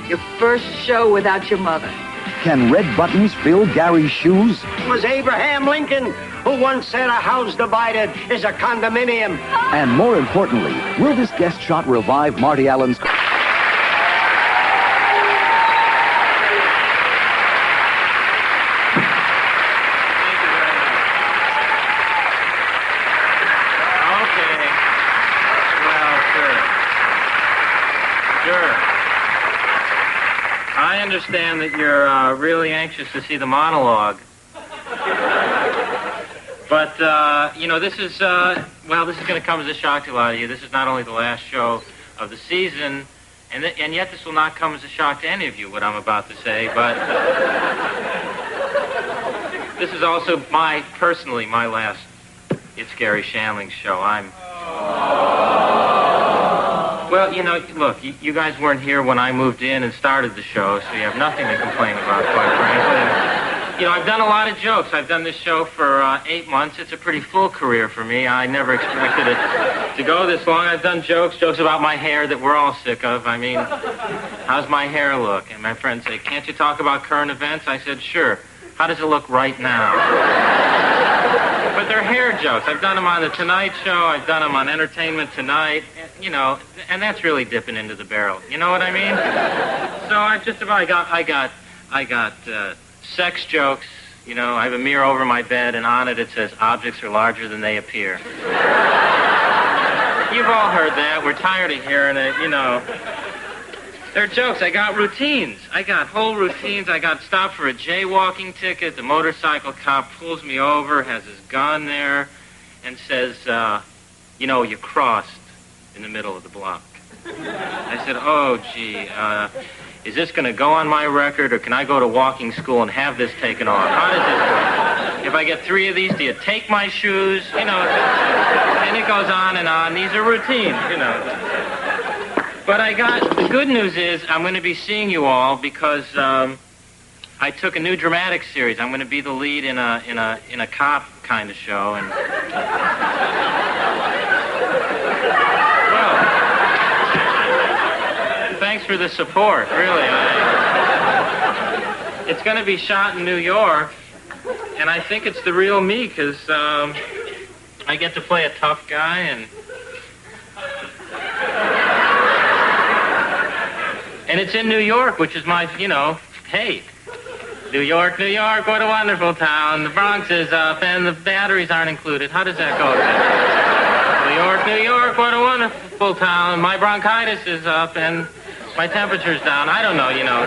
Your first show without your mother. Can red buttons fill Gary's shoes? It was Abraham Lincoln who once said a house divided is a condominium. And more importantly, will this guest shot revive Marty Allen's... I understand that you're really anxious to see the monologue. But, you know, this is going to come as a shock to a lot of you. This is not only the last show of the season, and yet this will not come as a shock to any of you, what I'm about to say, but this is also personally my last It's Garry Shandling show. Well, you know, look, you guys weren't here when I moved in and started the show, so you have nothing to complain about, quite frankly. You know, I've done a lot of jokes. I've done this show for 8 months. It's a pretty full career for me. I never expected it to go this long. I've done jokes about my hair that we're all sick of. I mean, how's my hair look? And my friends say, can't you talk about current events? I said, sure. How does it look right now? But they're hair jokes. I've done them on The Tonight Show. I've done them on Entertainment Tonight. You know, and that's really dipping into the barrel. You know what I mean? So I got sex jokes. You know, I have a mirror over my bed, and on it says, objects are larger than they appear. You've all heard that. We're tired of hearing it, you know. They're jokes. I got routines. I got whole routines. I got stopped for a jaywalking ticket. The motorcycle cop pulls me over, has his gun there, and says, you know, you crossed in the middle of the block. I said, oh, gee, is this going to go on my record, or can I go to walking school and have this taken off? How does this work? If I get 3 of these, do you take my shoes? You know, and it goes on and on. These are routines, you know. But the good news is I'm going to be seeing you all because I took a new dramatic series. I'm going to be the lead in a cop kind of show, and well, thanks for the support. Really, it's going to be shot in New York, and I think it's the real me because I get to play a tough guy and. And it's in New York, which is my, you know, hey, New York, New York, what a wonderful town. The Bronx is up and the batteries aren't included. How does that go? New York, New York, what a wonderful town. My bronchitis is up and my temperature's down. I don't know, you know.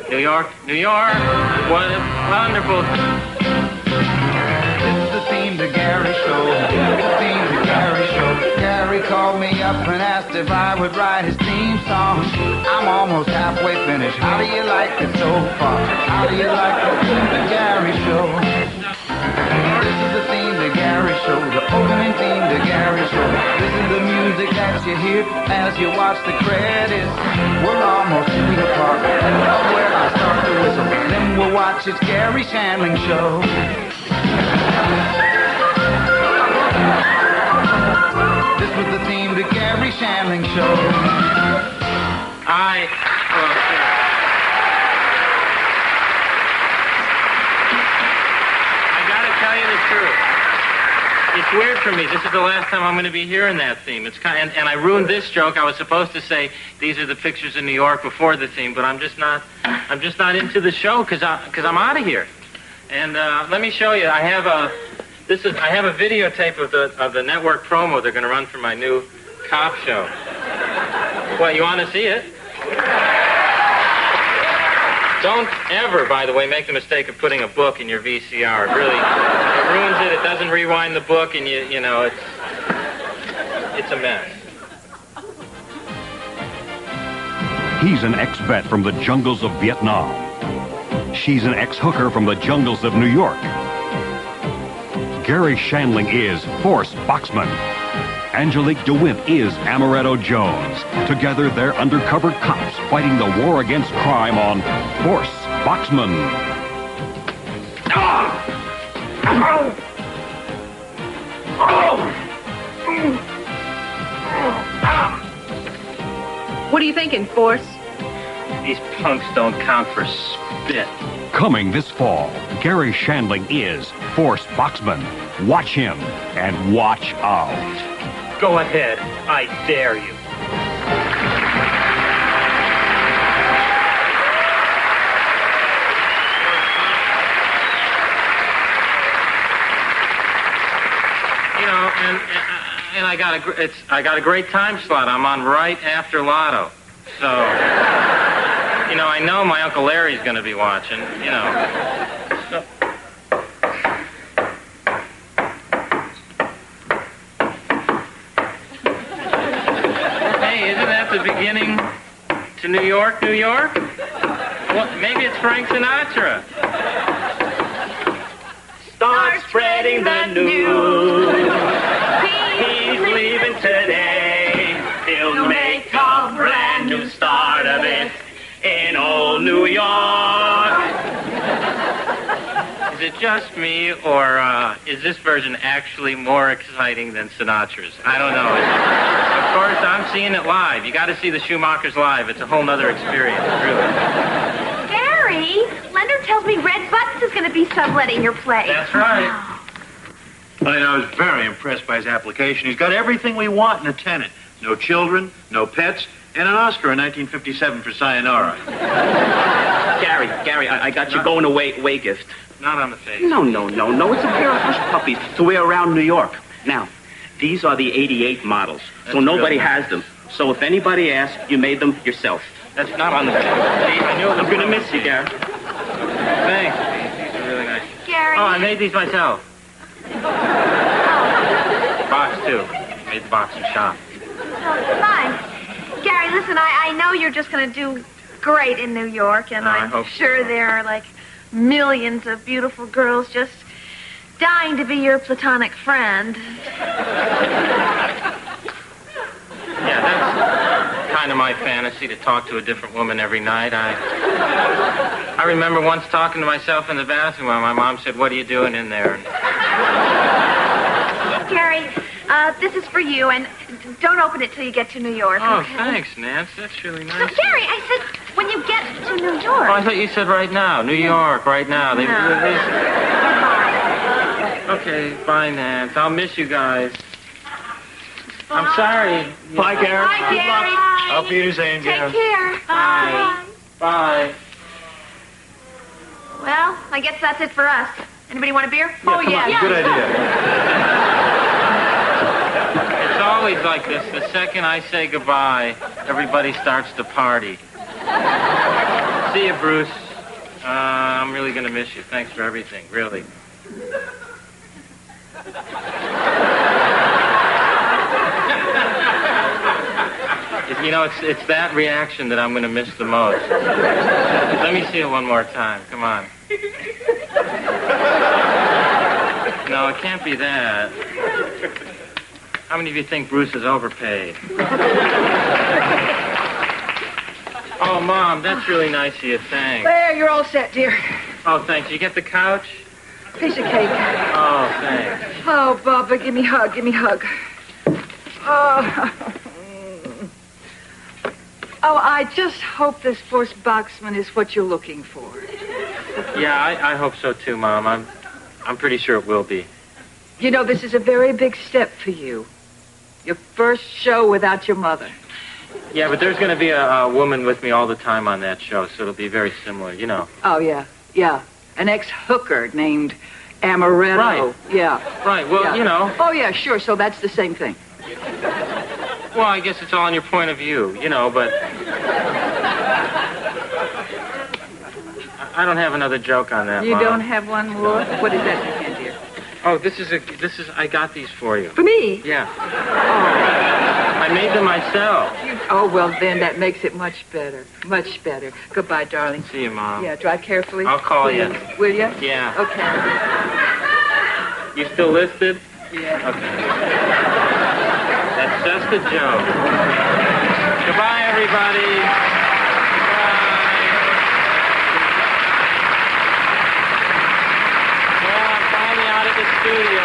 New York, New York, what a wonderful... This is the theme to Garry Show. The theme to Garry Show. Garry called me up and asked if I would write his theme song. I'm almost halfway finished. How do you like it so far? How do you like the theme to Garry Show? This is the theme to Garry Show. The opening theme to Garry Show. This is the music that you hear as you watch the credits. We're almost 3 o'clock. And love where I start to whistle. Then we'll watch It's Garry Shandling Show. This was the theme to Garry Shandling Show. I gotta tell you the truth. It's weird for me. This is the last time I'm going to be hearing that theme. It's kind of, and I ruined this joke. I was supposed to say these are the pictures of New York before the theme, but I'm just not into the show because I'm out of here. And let me show you. I have a videotape of the network promo they're going to run for my new cop show. Well, you want to see it? Don't ever, by the way, make the mistake of putting a book in your VCR. It ruins it. It doesn't rewind the book, and you know it's a mess. He's an ex-vet from the jungles of Vietnam. She's an ex-hooker from the jungles of New York. Garry Shandling is Force Boxman. Angelique DeWimp is Amaretto Jones. Together, they're undercover cops fighting the war against crime on Force Boxman. What are you thinking, Force? These punks don't count for spit. Coming this fall, Garry Shandling is Force Boxman. Watch him and watch out. Go ahead. I dare you. You know, and I got a great time slot. I'm on right after Lotto. So, you know, I know my Uncle Larry's going to be watching, you know. So. Hey, isn't that the beginning to New York, New York? Well, maybe it's Frank Sinatra. Start spreading the news. He's leaving today. He'll make a brand new start of it in old New York. Is it just me, or is this version actually more exciting than Sinatra's? I don't know. Of course, I'm seeing it live. You got to see the Schumachers live. It's a whole nother experience, really. Gary, Leonard tells me Red Buttons is going to be subletting your place. That's right. I was very impressed by his application. He's got everything we want in a tenant. No children, no pets, and an Oscar in 1957 for Sayonara. Gary, I got you going away gift. Not on the face. No. It's a pair of hush puppies to wear around New York. Now, these are the 88 models, so nobody has them. So if anybody asks, you made them yourself. That's not on the face. I knew it was I'm going to miss you, Gary. Thanks. These are really nice. Gary. Oh, I made these myself. Box, too. Made the box in shop. Oh, fine. Gary, listen, I know you're just going to do great in New York, and I I'm hope sure so. there are, like, millions of beautiful girls just dying to be your platonic friend. Yeah, that's kind of my fantasy, to talk to a different woman every night. I remember once talking to myself in the bathroom when my mom said, "What are you doing in there?" Gary, this is for you, and don't open it till you get to New York. Oh, okay? thanks, Nance. That's really nice. No, Gary, I said when you get to New York. Oh, I thought you said right now. New York, right now. Okay, bye, Nance. I'll miss you guys. I'm sorry. Bye, Gary. Bye, Gary. Auf Wiedersehen, Take Gary. care. Bye. Bye. Well, I guess that's it for us. Anybody want a beer? Yeah, come on. Good idea. It's always like this. The second I say goodbye, everybody starts to party. See you, Bruce. I'm really going to miss you. Thanks for everything, really. You know, it's that reaction that I'm going to miss the most. Let me see it one more time. Come on. No, it can't be that. How many of you think Bruce is overpaid? Oh, Mom, that's really nice of you. Thanks. There, you're all set, dear. Oh, thanks. You get the couch? Piece of cake. Oh, thanks. Oh, Bubba, give me a hug, give me a hug. Oh, I just hope this Force Boxman is what you're looking for. Yeah, I hope so too, Mom. I'm pretty sure it will be. You know, this is a very big step for you. Your first show without your mother. Yeah, but there's going to be a woman with me all the time on that show, so it'll be very similar, you know. Oh, yeah. An ex-hooker named Amaretto. Right. Yeah. Right, well, yeah. You know. Oh, yeah, sure, so that's the same thing. Well, I guess it's all in your point of view, you know, but... I don't have another joke on that, You Mom. don't have one more? What is that in your hand, dear? Oh, I got these for you. For me? Yeah. Oh. I made them myself. Oh, well, then that makes it much better. Much better. Goodbye, darling. See you, Mom. Yeah, drive carefully. I'll call you. Will you? Yeah. Okay. You still listed? Yeah. Okay. That's just a joke. Goodbye, everybody. Bye. Well, I'm finally out of the studio.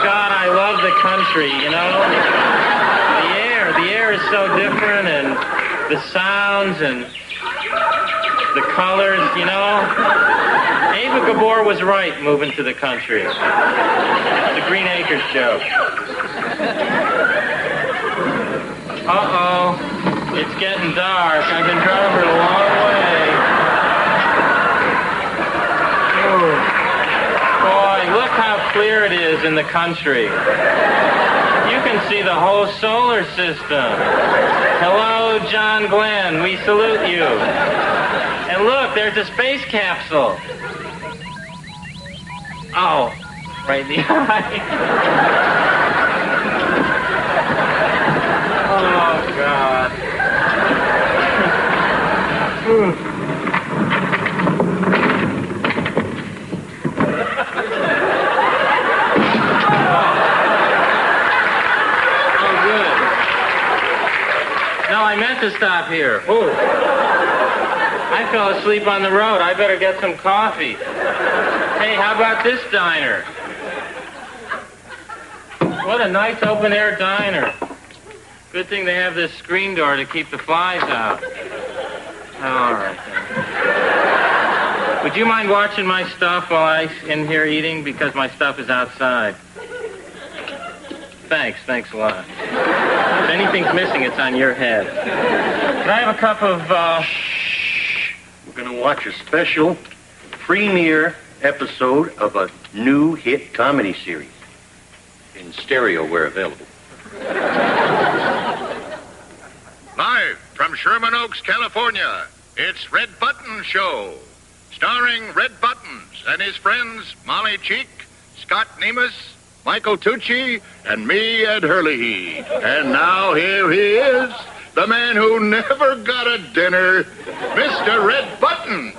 God, I love the country, you know? The air is so different, and the sounds and the colors, you know? Ava Gabor was right moving to the country. The Green Acres joke. Uh-oh. It's getting dark. I've been driving a long way. Ooh. Boy, look how clear it is in the country. You can see the whole solar system. Hello, John Glenn. We salute you. And look, there's a space capsule. Oh, right in the eye. Oh, God. Oh, good. No, I meant to stop here. Ooh. I fell asleep on the road. I better get some coffee. Hey, how about this diner? What a nice open-air diner. Good thing they have this screen door to keep the flies out. All right, then. Would you mind watching my stuff while I'm in here eating? Because my stuff is outside. Thanks a lot. If anything's missing, it's on your head. Can I have a cup of, We're going to watch a special premiere episode of a new hit comedy series. In stereo where available. Live from Sherman Oaks, California, it's Red Button Show. Starring Red Buttons and his friends Molly Cheek, Scott Nemus, Michael Tucci, and me, Ed Hurley. And now here he is, the man who never got a dinner, Mr. Red Buttons.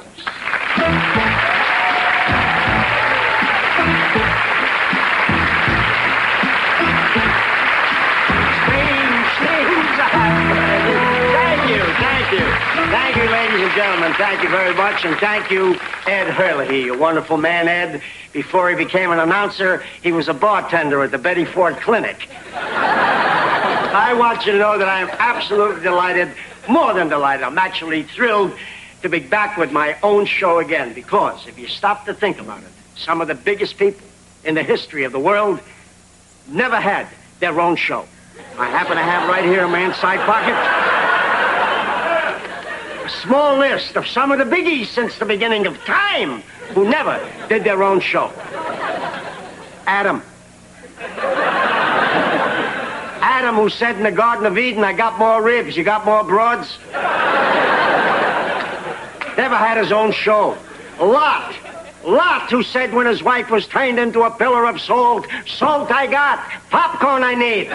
Thank you, ladies and gentlemen. Thank you very much. And thank you, Ed Hurley, a wonderful man, Ed. Before he became an announcer, he was a bartender at the Betty Ford Clinic. I want you to know that I am absolutely delighted, more than delighted. I'm actually thrilled to be back with my own show again. Because if you stop to think about it, some of the biggest people in the history of the world never had their own show. I happen to have right here in my inside pocket a small list of some of the biggies since the beginning of time who never did their own show. Adam, who said in the Garden of Eden, I got more ribs, you got more broads? Never had his own show. Lot, who said when his wife was turned into a pillar of salt, salt I got, popcorn I need.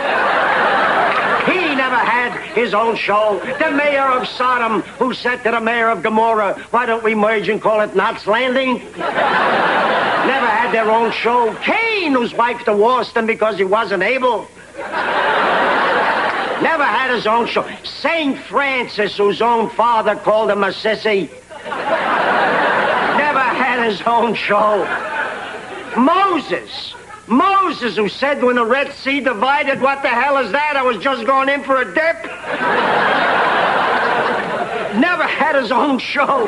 He never had his own show. The mayor of Sodom, who said to the mayor of Gomorrah, why don't we merge and call it Knots Landing? Never had their own show. Cain, whose wife divorced him because he wasn't able. Never had his own show. St. Francis, whose own father called him a sissy. Never had his own show. Moses, who said when the Red Sea divided, what the hell is that? I was just going in for a dip. Never had his own show.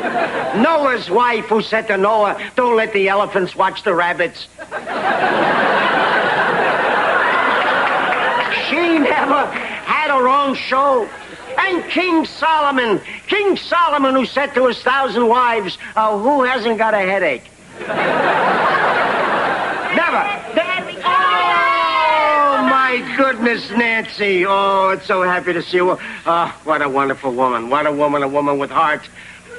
Noah's wife, who said to Noah, don't let the elephants watch the rabbits. She never had her own show. And King Solomon, who said to his 1,000 wives, who hasn't got a headache? Never. Oh, my goodness, Nancy. Oh, it's so happy to see you. Oh, what a wonderful woman. What a woman with heart.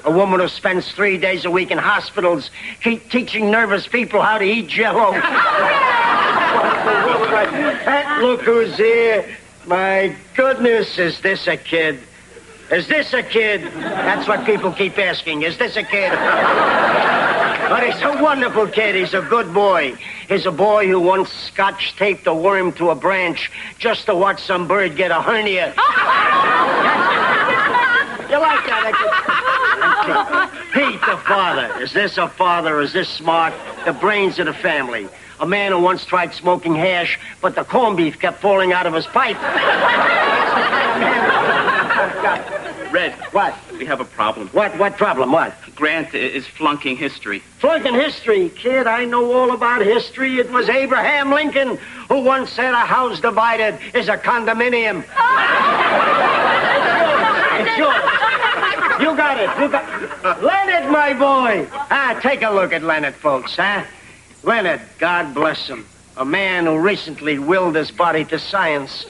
A woman who spends 3 days a week in hospitals teaching nervous people how to eat Jell-O. Look who's here. My goodness, is this a kid? Is this a kid? That's what people keep asking. Is this a kid? But he's a wonderful kid. He's a good boy. He's a boy who once scotch-taped a worm to a branch just to watch some bird get a hernia. You like that? Pete, the father. Is this a father? Is this smart? The brains of the family. A man who once tried smoking hash, but the corned beef kept falling out of his pipe. Red. What? We have a problem. What problem? What? Grant is flunking history. Flunking history? Kid, I know all about history. It was Abraham Lincoln who once said a house divided is a condominium. It's yours. You got it. Leonard, my boy. Take a look at Leonard, folks, huh? Leonard, God bless him. A man who recently willed his body to science.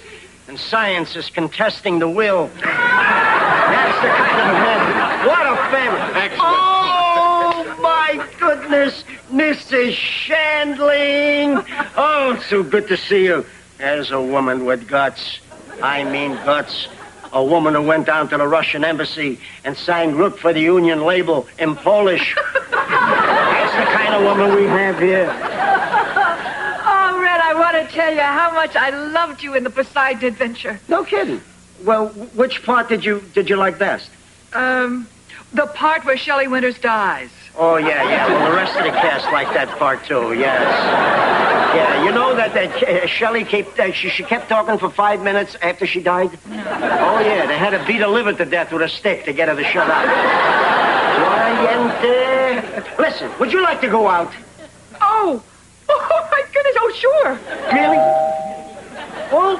And science is contesting the will. That's the kind of man. What a family. Excellent. Oh, my goodness. Mrs. Shandling. Oh, it's so good to see you. There's a woman with guts. I mean guts. A woman who went down to the Russian embassy and signed "Look for the Union" label in Polish. That's the kind of woman we have here. Oh, Red, I want to tell you how much I loved you in the Poseidon Adventure. No kidding. Well, which part did you like best? The part where Shelley Winters dies. Oh, yeah. Well, the rest of the cast liked that part, too, yes. Yeah, you know that Shelley she kept talking for 5 minutes after she died? No. Oh, yeah, they had to beat her liver to death with a stick to get her to shut up. Listen, would you like to go out? Oh, my goodness, oh, sure. Really? Well...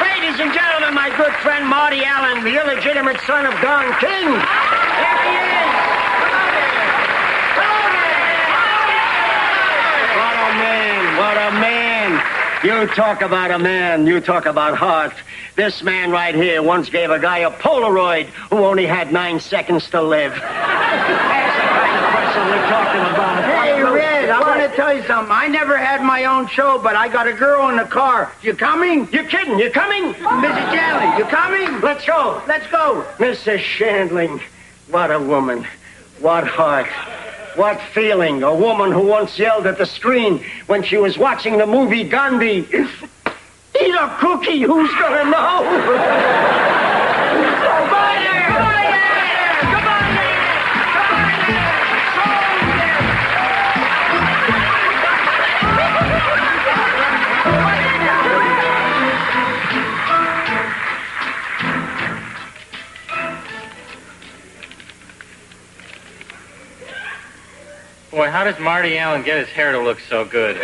Ladies and gentlemen, my good friend Marty Allen, the illegitimate son of Don King. There he is. What a man. You talk about a man. You talk about heart. This man right here once gave a guy a Polaroid who only had 9 seconds to live. That's the kind of person we're talking about. Hey, Red, I want to tell you something. I never had my own show, but I got a girl in the car. You coming? You're kidding. You coming? Mrs. Shandling, you coming? Let's go. Let's go. Mrs. Shandling, what a woman. What heart. What feeling. A woman who once yelled at the screen when she was watching the movie Gandhi. Eat a cookie, who's gonna know? Boy, how does Marty Allen get his hair to look so good? Day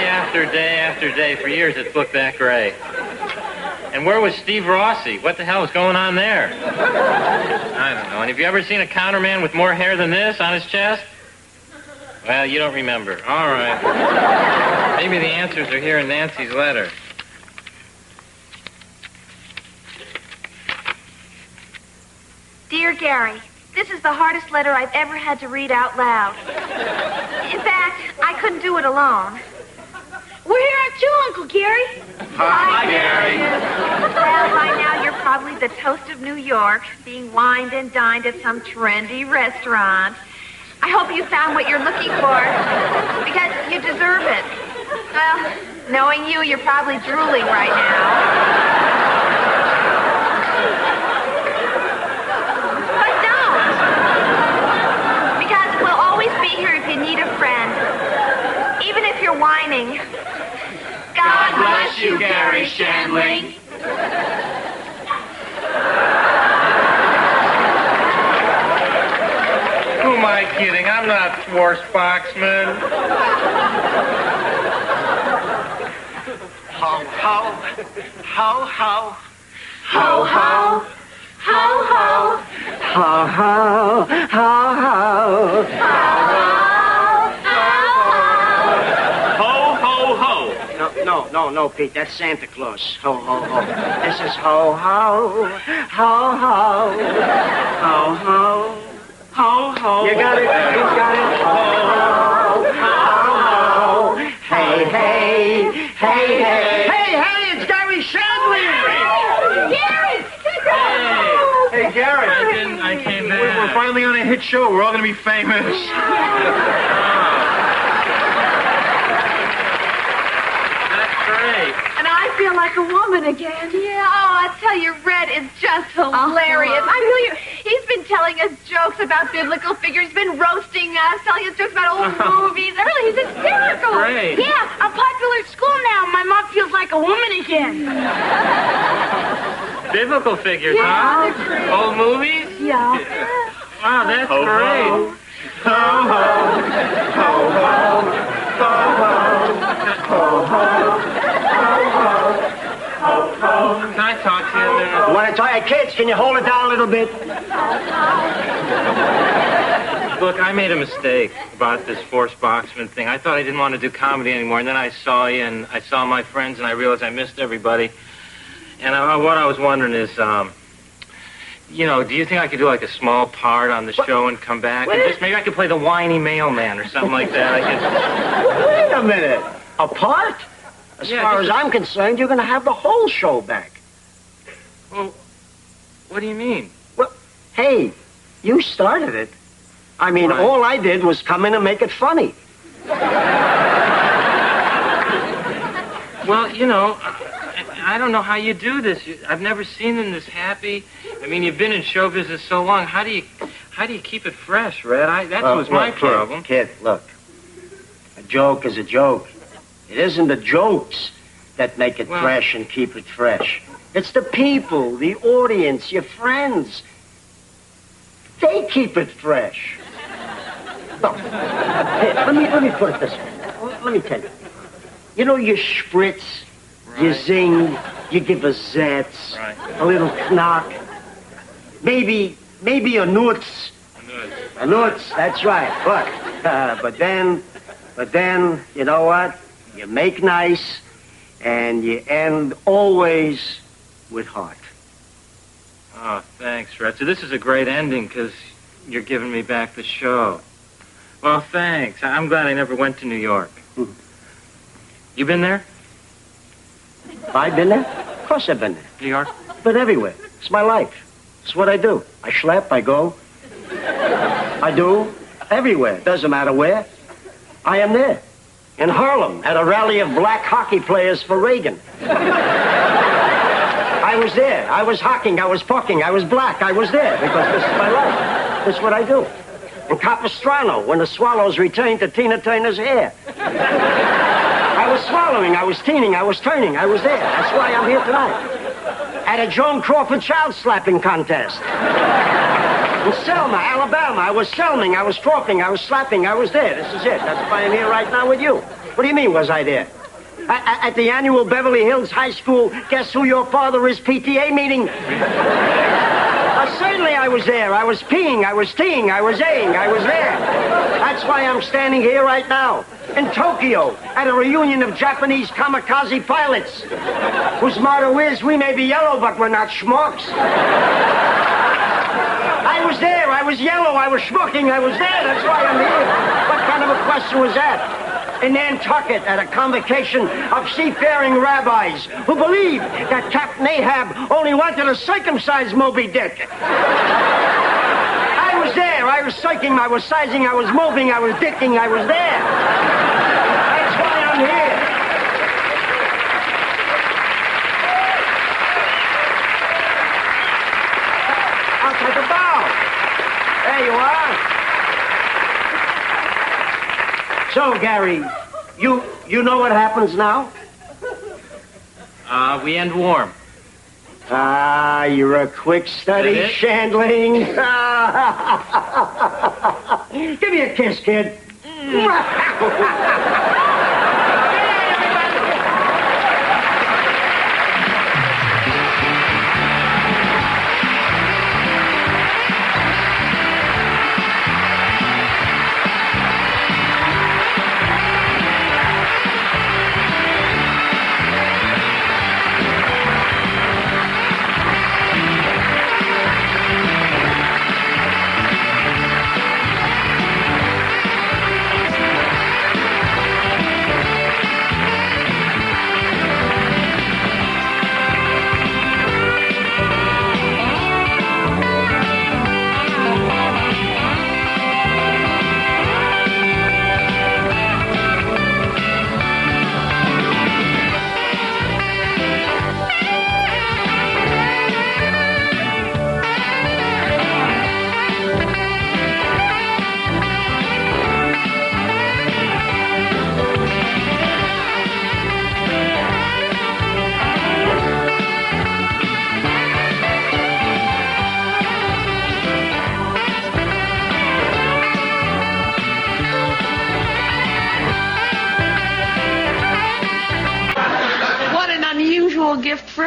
after day after day, for years it's looked that gray. And where was Steve Rossi? What the hell was going on there? I don't know. And have you ever seen a counterman with more hair than this on his chest? Well, you don't remember. All right. Maybe the answers are here in Nancy's letter. Dear Gary, this is the hardest letter I've ever had to read out loud. In fact, I couldn't do it alone. We're here at you, Uncle Gary. Hi, Gary. Well, by now you're probably the toast of New York, being wined and dined at some trendy restaurant. I hope you found what you're looking for, because you deserve it. Well, knowing you, you're probably drooling right now. Need a friend, even if you're whining. God bless you, Garry Shandling. Who am I kidding? I'm not Schwartz Foxman. Ho, ho, ho, ho, Ho, ho, ho, ho, ho, ho, ho, ho. No, Pete, that's Santa Claus. Ho, ho, ho. This is ho, ho, ho, ho, ho, ho. You got it. He's got it. Hey, hey, hey, hey. Hey, it's Garry Shandling. Gary! Hey, Garry. I came back. We're finally on a hit show. We're all going to be famous. That's great. And I feel like a woman again. Yeah, I tell you, Red is just hilarious. I tell you, he's been telling us jokes about biblical figures. He's been roasting us, telling us jokes about old movies. Really, he's hysterical. Great. Yeah, I'm popular at school now. My mom feels like a woman again. Biblical figures, Yeah, huh? Old movies? Yeah. Wow, that's Ho, great. ho. Ho, ho. Ho, ho. Ho, ho. Ho, ho. Can I talk to you a minute? You want to talk? Hey, kids, can you hold it down a little bit? Look, I made a mistake about this Forrest Boxman thing. I thought I didn't want to do comedy anymore, and then I saw you, and I saw my friends, and I realized I missed everybody. And what I was wondering is, do you think I could do like a small part on the show and come back? And just maybe I could play the whiny mailman or something like that. Wait a minute. A part? As far as I'm concerned, you're going to have the whole show back. Well, what do you mean? Well, hey, you started it. I mean, all I did was come in and make it funny. Well, I don't know how you do this. I've never seen them this happy. I mean, you've been in show business so long. How do you keep it fresh, Red? That was my problem. Kid, look. A joke is a joke. It isn't the jokes that make it fresh and keep it fresh. It's the people, the audience, your friends. They keep it fresh. Look, hey, let me put it this way. Let me tell you. You know, you spritz, you zing, you give a zets, a little knock, maybe a nuts. A nuts, that's right. But then, you know what? You make nice, and you end always with heart. Oh, thanks, Red. So this is a great ending because you're giving me back the show. Well, thanks. I'm glad I never went to New York. You been there? I've been there? Of course I've been there. New York? Been everywhere. It's my life. It's what I do. I schlep, I go. I do. Everywhere. Doesn't matter where. I am there. In Harlem, at a rally of black hockey players for Reagan. I was there. I was hocking. I was pucking. I was black. I was there because this is my life. This is what I do. In Capistrano, when the Swallows returned to Tina Turner's hair. I was swallowing. I was teening. I was turning. I was there. That's why I'm here tonight. At a Joan Crawford child slapping contest. In Selma, Alabama, I was selming, I was troping, I was slapping, I was there. This is it. That's why I'm here right now with you. What do you mean, was I there? At the annual Beverly Hills High School Guess Who Your Father Is PTA meeting? Certainly I was there. I was peeing, I was teeing, I was A-ing, I was there. That's why I'm standing here right now. In Tokyo, at a reunion of Japanese kamikaze pilots, whose motto is, we may be yellow, but we're not schmucks. I was there. I was yellow. I was schmucking. I was there. That's why I'm here. What kind of a question was that? In Nantucket, at a convocation of seafaring rabbis who believed that Captain Ahab only wanted a circumcised Moby Dick. I was there. I was psyching. I was sizing. I was moving. I was dicking. I was there. That's why I'm here. I'll take a bow. There you are. So, Garry, you know what happens now? We end warm. Ah, you're a quick study, Shandling. Give me a kiss, kid.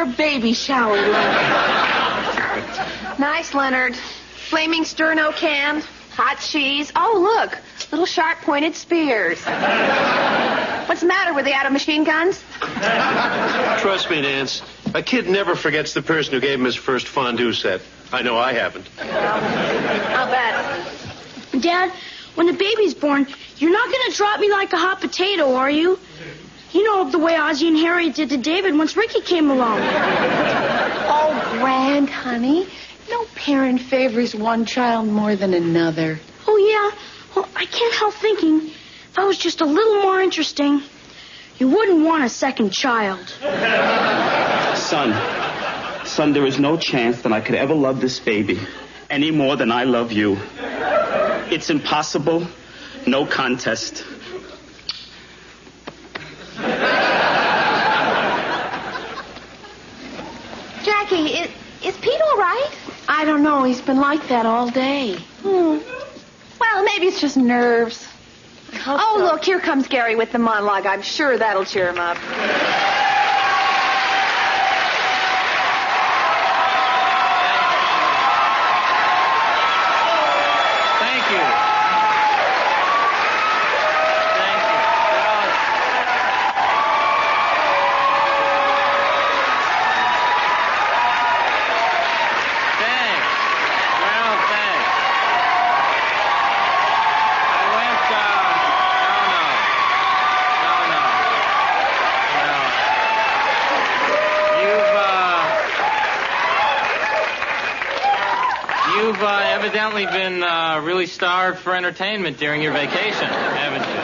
for a baby shower, Leonard. Nice, Leonard. Flaming sterno canned, hot cheese. Oh, look, little sharp-pointed spears. What's the matter? Were they out of machine guns? Trust me, Nance. A kid never forgets the person who gave him his first fondue set. I know I haven't. I'll bet. Dad, when the baby's born, you're not going to drop me like a hot potato, are you? You know the way Ozzie and Harriet did to David once Ricky came along. Oh, grand, honey. No parent favors one child more than another. Oh, yeah? Well, I can't help thinking, if I was just a little more interesting, you wouldn't want a second child. Son, there is no chance that I could ever love this baby any more than I love you. It's impossible. No contest. Jackie, is Pete all right? I don't know. He's been like that all day. Well, maybe it's just nerves. Oh, so. Look, here comes Gary with the monologue. I'm sure that'll cheer him up. Evidently been really starved for entertainment during your vacation, haven't you?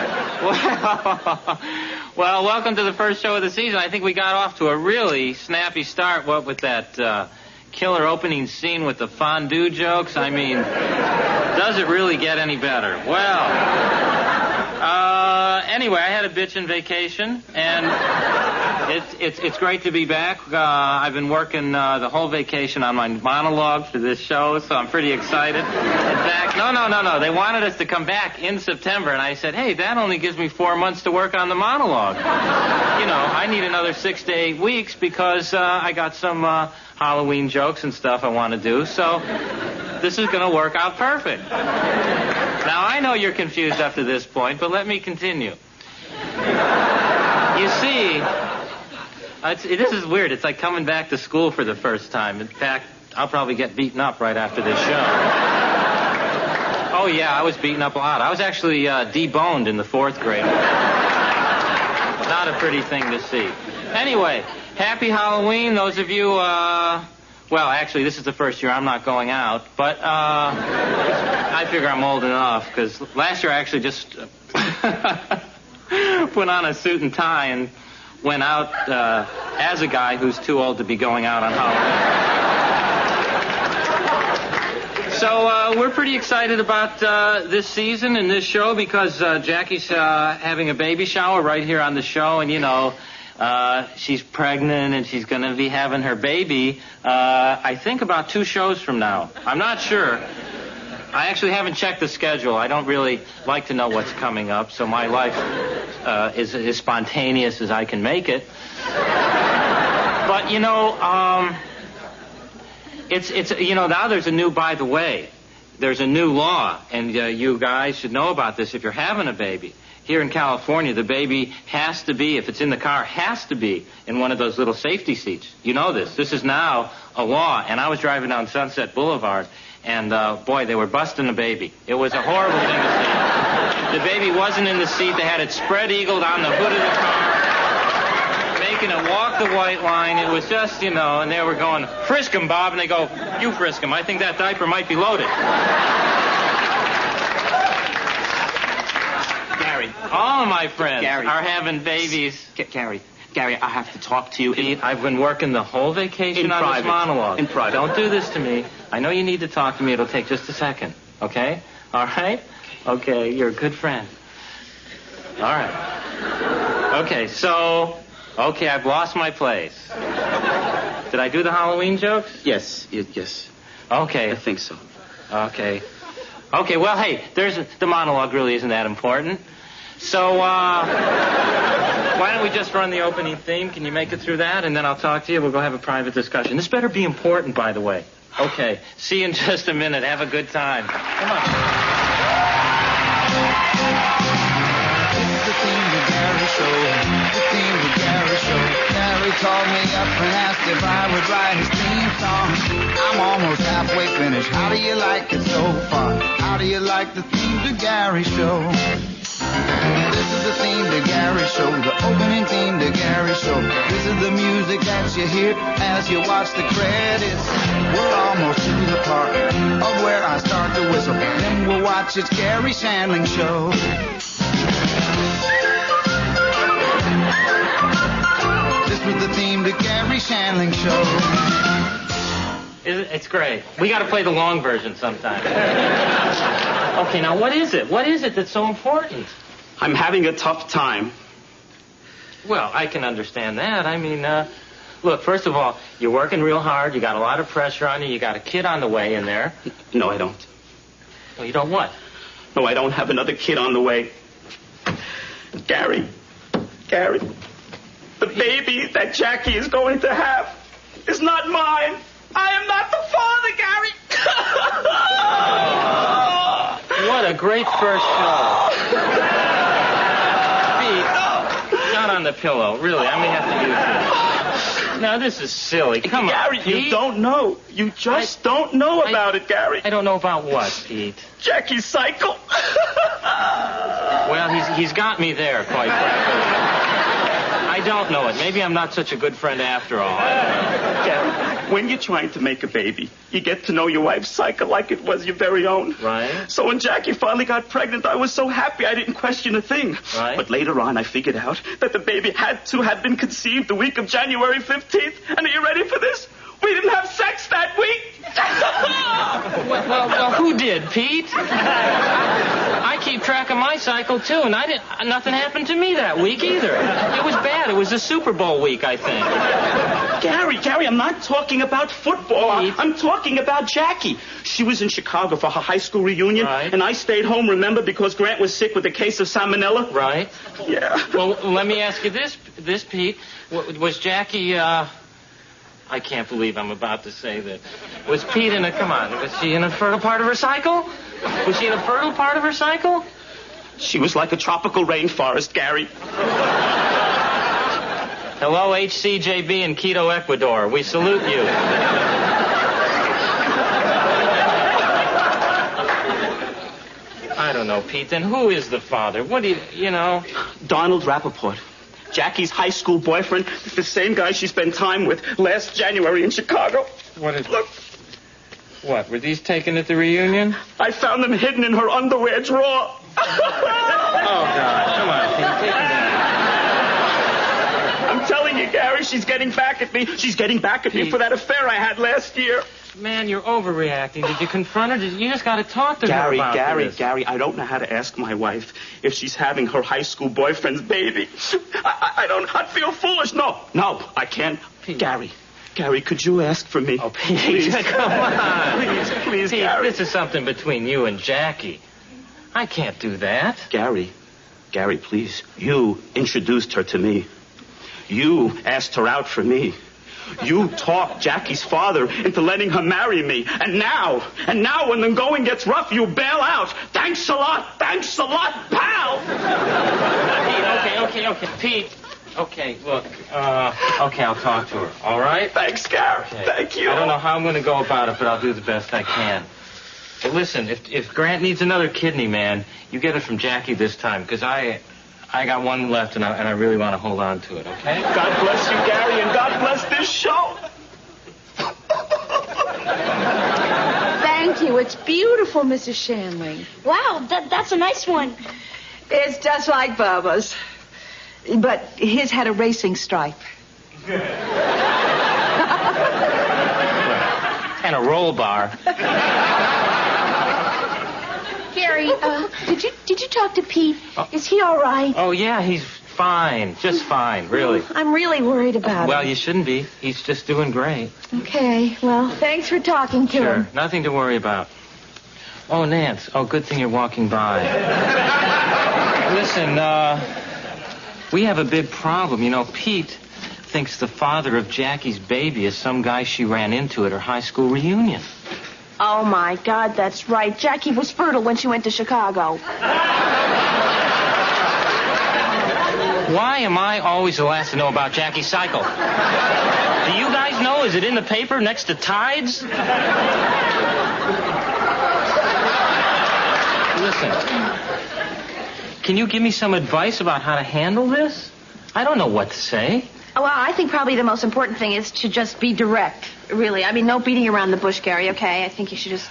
Well, welcome to the first show of the season. I think we got off to a really snappy start, what with that killer opening scene with the fondue jokes. I mean, does it really get any better? Well, anyway, I had a bitchin' vacation, and it's great to be back. I've been working the whole vacation on my monologue for this show, so I'm pretty excited. In fact, no. They wanted us to come back in September, and I said, hey, that only gives me 4 months to work on the monologue. I need another 6 to 8 weeks because I got some Halloween jokes and stuff I want to do, so this is going to work out perfect. Now, I know you're confused up to this point, but let me continue. You see, this is weird. It's like coming back to school for the first time. In fact, I'll probably get beaten up right after this show. Oh, yeah, I was beaten up a lot. I was actually deboned in the 4th grade. Not a pretty thing to see. Anyway, happy Halloween, those of you, well, actually, this is the first year I'm not going out, but I figure I'm old enough, because last year I actually just put on a suit and tie and went out as a guy who's too old to be going out on Halloween. So we're pretty excited about this season and this show because Jackie's having a baby shower right here on the show, and she's pregnant and she's going to be having her baby, I think about 2 shows from now. I'm not sure. I actually haven't checked the schedule. I don't really like to know what's coming up, so my life is as spontaneous as I can make it. But, it's now there's a new, by the way, there's a new law, and you guys should know about this if you're having a baby. Here in California, the baby has to be, if it's in the car, has to be in one of those little safety seats. You know this. This is now a law, and I was driving down Sunset Boulevard, and, boy, they were busting a baby. It was a horrible thing to see. The baby wasn't in the seat. They had it spread-eagled on the hood of the car, making it walk the white line. It was just, and they were going, frisk him, Bob, and they go, you frisk him. I think that diaper might be loaded. Gary. All of my friends are having babies. Gary, I have to talk to you. I've been working the whole vacation on this monologue. In private. Don't do this to me. I know you need to talk to me. It'll take just a second. Okay? All right? Okay, you're a good friend. All right. Okay, I've lost my place. Did I do the Halloween jokes? Yes. Okay. I think so. Okay, well, hey, the monologue really isn't that important. So, Why don't we just run the opening theme? Can you make it through that? And then I'll talk to you. We'll go have a private discussion. This better be important, by the way. Okay. See you in just a minute. Have a good time. Come on. The theme to Garry Show. The theme to Garry Show. Garry called me up and asked if I would write his theme song. I'm almost halfway finished. How do you like it so far? How do you like the theme to Garry Show? This is the theme to Garry Show, the opening theme to Garry Show. This is the music that you hear as you watch the credits. We're almost to the part of where I start to whistle. Then we'll watch it's Garry Shandling Show. This was the theme to Garry Shandling Show. It's great. We got to play the long version sometime. Okay, now what is it? What is it that's so important? I'm having a tough time. Well, I can understand that. I mean, look, first of all, you're working real hard. You got a lot of pressure on you. You got a kid on the way in there. No, I don't. Well, you don't what? No, I don't have another kid on the way. Garry, the baby that Jackie is going to have is not mine. I am not the father, Garry. What a great first show. Pete, not on the pillow, really. I may have to use this. Now, this is silly. Come on, Garry, Pete. you don't know. You just don't know about it, Garry. I don't know about what, Pete? Jackie's cycle. Well, he's got me there, quite frankly. I don't know it. Maybe I'm not such a good friend after all. Garry, when you're trying to make a baby, you get to know your wife's cycle like it was your very own. Right. So when Jackie finally got pregnant, I was so happy I didn't question a thing. Right. But later on, I figured out that the baby had to have been conceived the week of January 15th. And are you ready for this? We didn't have sex that week. Well, who did, Pete? I keep track of my cycle, too, and nothing happened to me that week either. It was bad. It was the Super Bowl week, I think. Garry, I'm not talking about football. I'm talking about Jackie. She was in Chicago for her high school reunion, right. And I stayed home, remember, because Grant was sick with a case of salmonella? Right. Yeah. Well, let me ask you this, Pete. Was Jackie, I can't believe I'm about to say that. Was Pete was she in a fertile part of her cycle? Was she in a fertile part of her cycle? She was like a tropical rainforest, Garry. Hello, HCJB in Quito, Ecuador. We salute you. I don't know, Pete. Then who is the father? What do you know? Donald Rappaport. Jackie's high school boyfriend, the same guy she spent time with last January in Chicago. What is... Look. What, were these taken at the reunion? I found them hidden in her underwear drawer. Oh, God. Come on, Pete. Take it down. I'm telling you, Garry, she's getting back at me. She's getting back at me for that affair I had last year. Man, you're overreacting. Did you confront her? You just got to talk to her about this. Garry, I don't know how to ask my wife if she's having her high school boyfriend's baby. I'd feel foolish. No, I can't. Pete. Garry, could you ask for me? Oh, Pete, please. Come on. Please, Pete, Garry. this is something between you and Jackie. I can't do that. Garry, please. You introduced her to me. You asked her out for me. You talked Jackie's father into letting her marry me. And now when the going gets rough, you bail out. Thanks a lot, pal. Okay, Pete. Okay, look, I'll talk to her, all right? Thanks, Garry. Okay. Thank you. I don't know how I'm going to go about it, but I'll do the best I can. But listen, if Grant needs another kidney, man, you get it from Jackie this time, because I got one left, and I really want to hold on to it, okay? God bless you, Garry, and God bless this show. Thank you. It's beautiful, Mrs. Shandling. Wow, that's a nice one. It's just like Bubba's. But his had a racing stripe. And a roll bar. Garry, did you talk to Pete? Is he all right? Oh, yeah, he's fine. Just fine, really. I'm really worried about him. Well, you shouldn't be. He's just doing great. Okay, well, thanks for talking to him. Sure, nothing to worry about. Oh, Nance. Oh, good thing you're walking by. Listen, We have a big problem. You know, Pete thinks the father of Jackie's baby is some guy she ran into at her high school reunion. Oh, my God, that's right. Jackie was fertile when she went to Chicago. Why am I always the last to know about Jackie's cycle? Do you guys know? Is it in the paper next to Tides? Listen, can you give me some advice about how to handle this? I don't know what to say. Well, I think probably the most important thing is to just be direct, really. I mean, no beating around the bush, Gary, okay? I think you should just...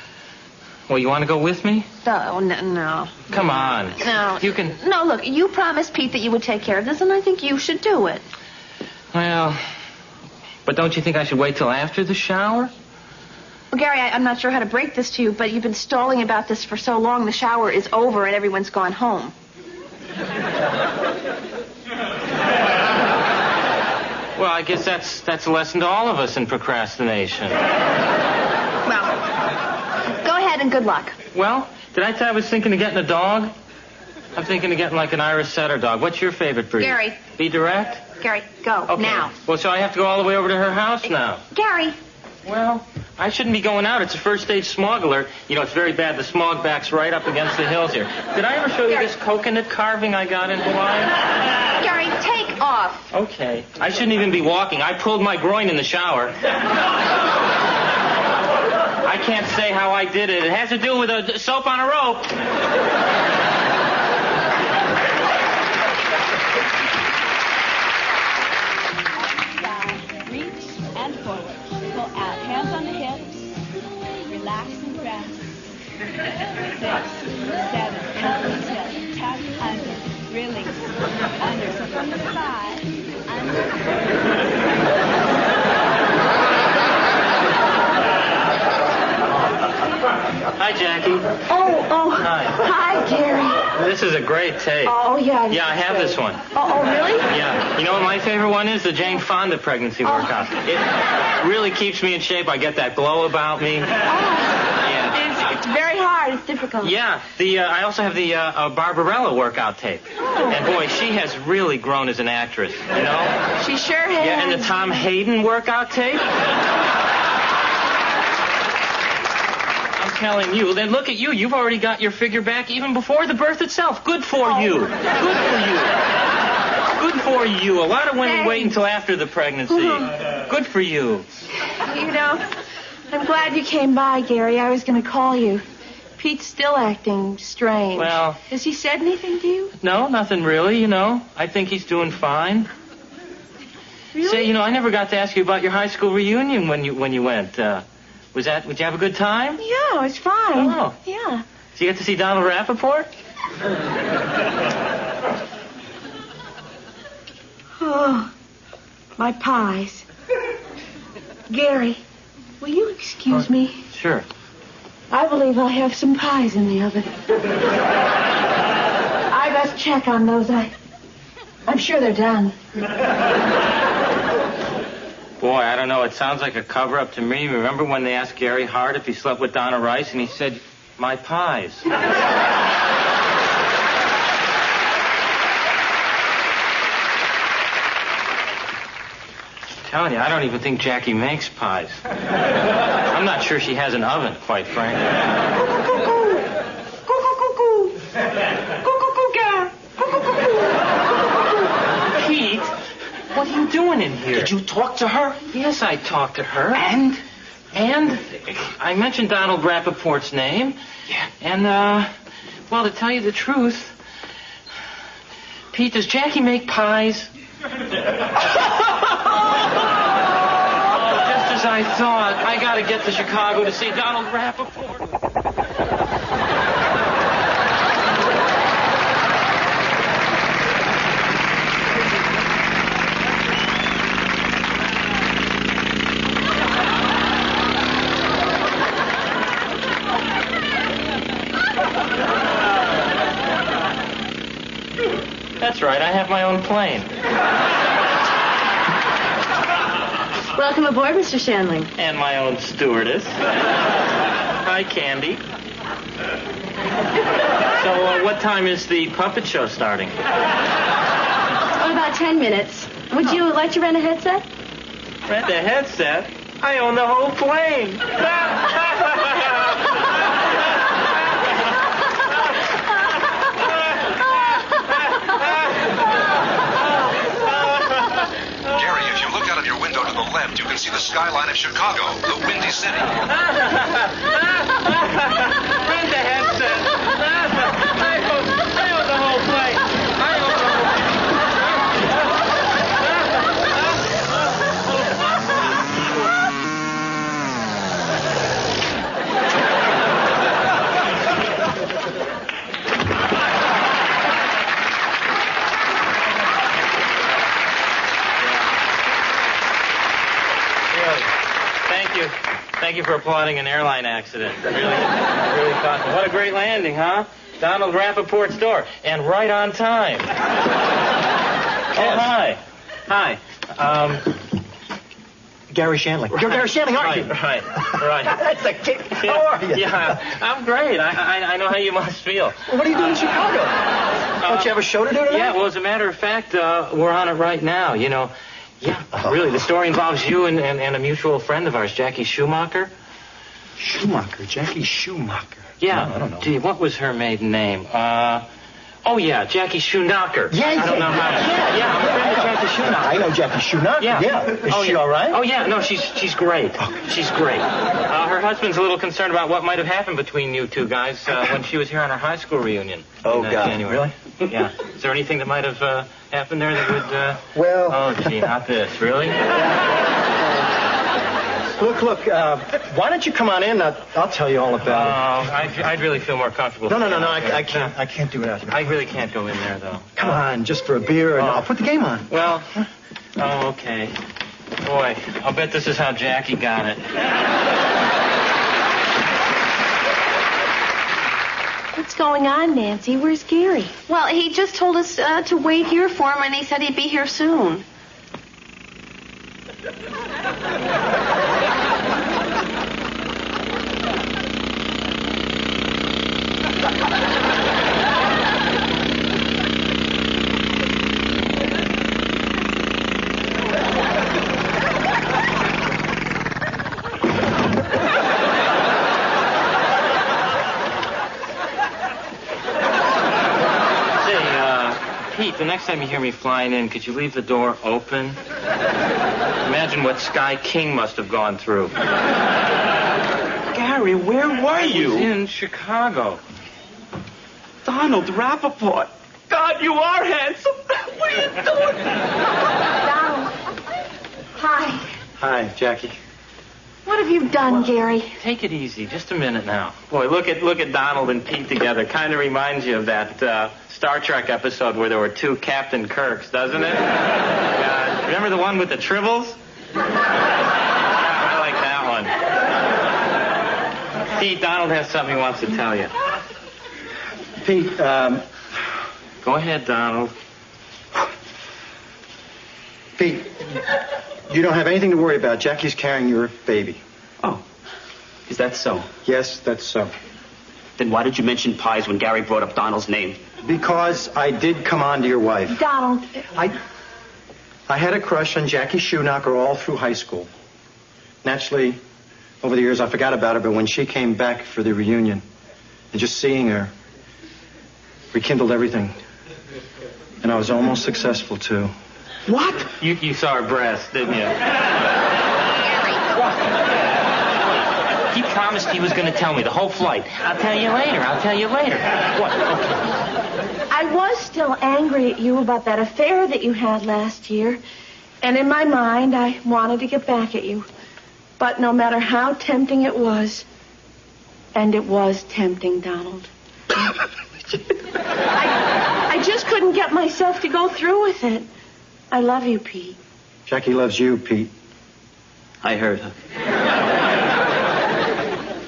Well, you want to go with me? No. Come on. No. You can... No, look, you promised Pete that you would take care of this, and I think you should do it. Well, but don't you think I should wait till after the shower? Well, Gary, I'm not sure how to break this to you, but you've been stalling about this for so long, the shower is over and everyone's gone home. Well, I guess that's a lesson to all of us in procrastination. Well, go ahead and good luck. Well, did I tell you I was thinking of getting a dog? I'm thinking of getting like an Irish setter dog. What's your favorite breed? Gary. Be direct? Gary, go, Okay. now. Well, so I have to go all the way over to her house now? Gary. Well, I shouldn't be going out. It's a first-stage smuggler. You know, it's very bad. The smog backs right up against the hills here. Did I ever show you this coconut carving I got in Hawaii? Gary, take off. Okay. I shouldn't even be walking. I pulled my groin in the shower. I can't say how I did it. It has to do with a soap on a rope. Reach and forward. Pull out. Hands on the hips. Relax and press. 6, 7, exhale. Tap under. Release. Under. So from the side. Under. Hi, Jackie. Oh. Hi, Gary. This is a great tape. Oh, yeah. Yeah, I have this one. Oh, really? Yeah. You know what my favorite one is? The Jane Fonda pregnancy workout. It really keeps me in shape. I get that glow about me. Yeah. It's very hard. It's difficult. Yeah. I also have the Barbarella workout tape. Oh. And boy, she has really grown as an actress, you know? She sure has. Yeah, and the Tom Hayden workout tape. I'm telling you. Then look at you. You've already got your figure back even before the birth itself. Good for you. Good for you. Good for you. A lot of women wait until after the pregnancy. Good for you. You know, I'm glad you came by, Gary. I was going to call you. Pete's still acting strange. Well... Has he said anything to you? No, nothing really, you know. I think he's doing fine. Really? Say, you know, I never got to ask you about your high school reunion when you went. Did you have a good time? Yeah, it was fine. Oh. Yeah. Did you get to see Donald Rappaport? Oh, my pies. Gary, will you excuse me? Sure. I believe I have some pies in the oven. I must check on those. I'm sure they're done. Boy, I don't know. It sounds like a cover-up to me. Remember when they asked Gary Hart if he slept with Donna Rice, and he said, my pies. I'm telling you, I don't even think Jackie makes pies. I'm not sure she has an oven, quite frankly. Pete, what are you doing in here? Did you talk to her? Yes, I talked to her. And I mentioned Donald Rappaport's name. Yeah. And, well, to tell you the truth, Pete, does Jackie make pies? Oh, just as I thought. I gotta get to Chicago to see Donald Rappaport. That's right, I have my own plane. Welcome aboard, Mr. Shandling. And my own stewardess. Hi, Candy. So, what time is the puppet show starting? about 10 minutes. Would you like to rent a headset? Rent a headset? I own the whole plane. Gary, if you look out of your window to the left, you can see the skyline of Chicago, the Windy City. Rent a headset. I own the whole plane. Thank you for applauding an airline accident. Really thoughtful. What a great landing, huh? Donald Rappaport's door. And right on time. Oh, hi. Hi. Garry Shandling. You're Garry Shandling, aren't you? Right. That's a kick. How are you? Yeah, I'm great. I know how you must feel. Well, what are you doing in Chicago? Don't you have a show to do tonight? Yeah, well, as a matter of fact, we're on it right now, you know. Yeah, really. The story involves you and a mutual friend of ours, Jackie Schumacher. Schumacher? Jackie Schumacher? Yeah. No, I don't know. Gee, what was her maiden name? Oh, yeah, Jackie Schumacher. Yeah, I don't know how. Yeah, I'm a friend of Jackie Schumacher. I know Jackie Schumacher. Yeah. Is she all right? Oh, yeah, no, she's great. She's great. Her husband's a little concerned about what might have happened between you two guys when she was here on her high school reunion. Oh, in, God. January. Really? Yeah. Is there anything that might have happened there that would... Well... Oh, gee, not this. Really? Look, why don't you come on in? I'll tell you all about it. I'd really feel more comfortable. No, I can't do it without you. I really can't go in there, though. Come on, just for a beer, and I'll put the game on. Well, okay. Boy, I'll bet this is how Jackie got it. What's going on, Nancy? Where's Gary? Well, he just told us to wait here for him, and he said he'd be here soon. Pete, the next time you hear me flying in, could you leave the door open? Imagine what Sky King must have gone through. Gary, where were you? I was in Chicago. Donald Rappaport. God, you are handsome. What are you doing? Donald. Hi. Hi, Jackie. What have you done, Gary? Take it easy. Just a minute now. Boy, look at Donald and Pete together. Kind of reminds you of that Star Trek episode where there were two Captain Kirks, doesn't it? Remember the one with the tribbles? I like that one. Pete, Donald has something he wants to tell you. Pete, Go ahead, Donald. Pete, you don't have anything to worry about. Jackie's carrying your baby. Oh. Is that so? Yes, that's so. Then why did you mention pies when Gary brought up Donald's name? Because I did come on to your wife. Donald. I had a crush on Jackie Schumacher all through high school. Naturally, over the years, I forgot about her, but when she came back for the reunion, and just seeing her rekindled everything. And I was almost successful, too. What? You saw her breast, didn't you? He promised he was going to tell me the whole flight. I'll tell you later. What? Okay. I was still angry at you about that affair that you had last year. And in my mind, I wanted to get back at you. But no matter how tempting it was, and it was tempting, Donald, I just couldn't get myself to go through with it. I love you, Pete. Jackie loves you, Pete. I heard her.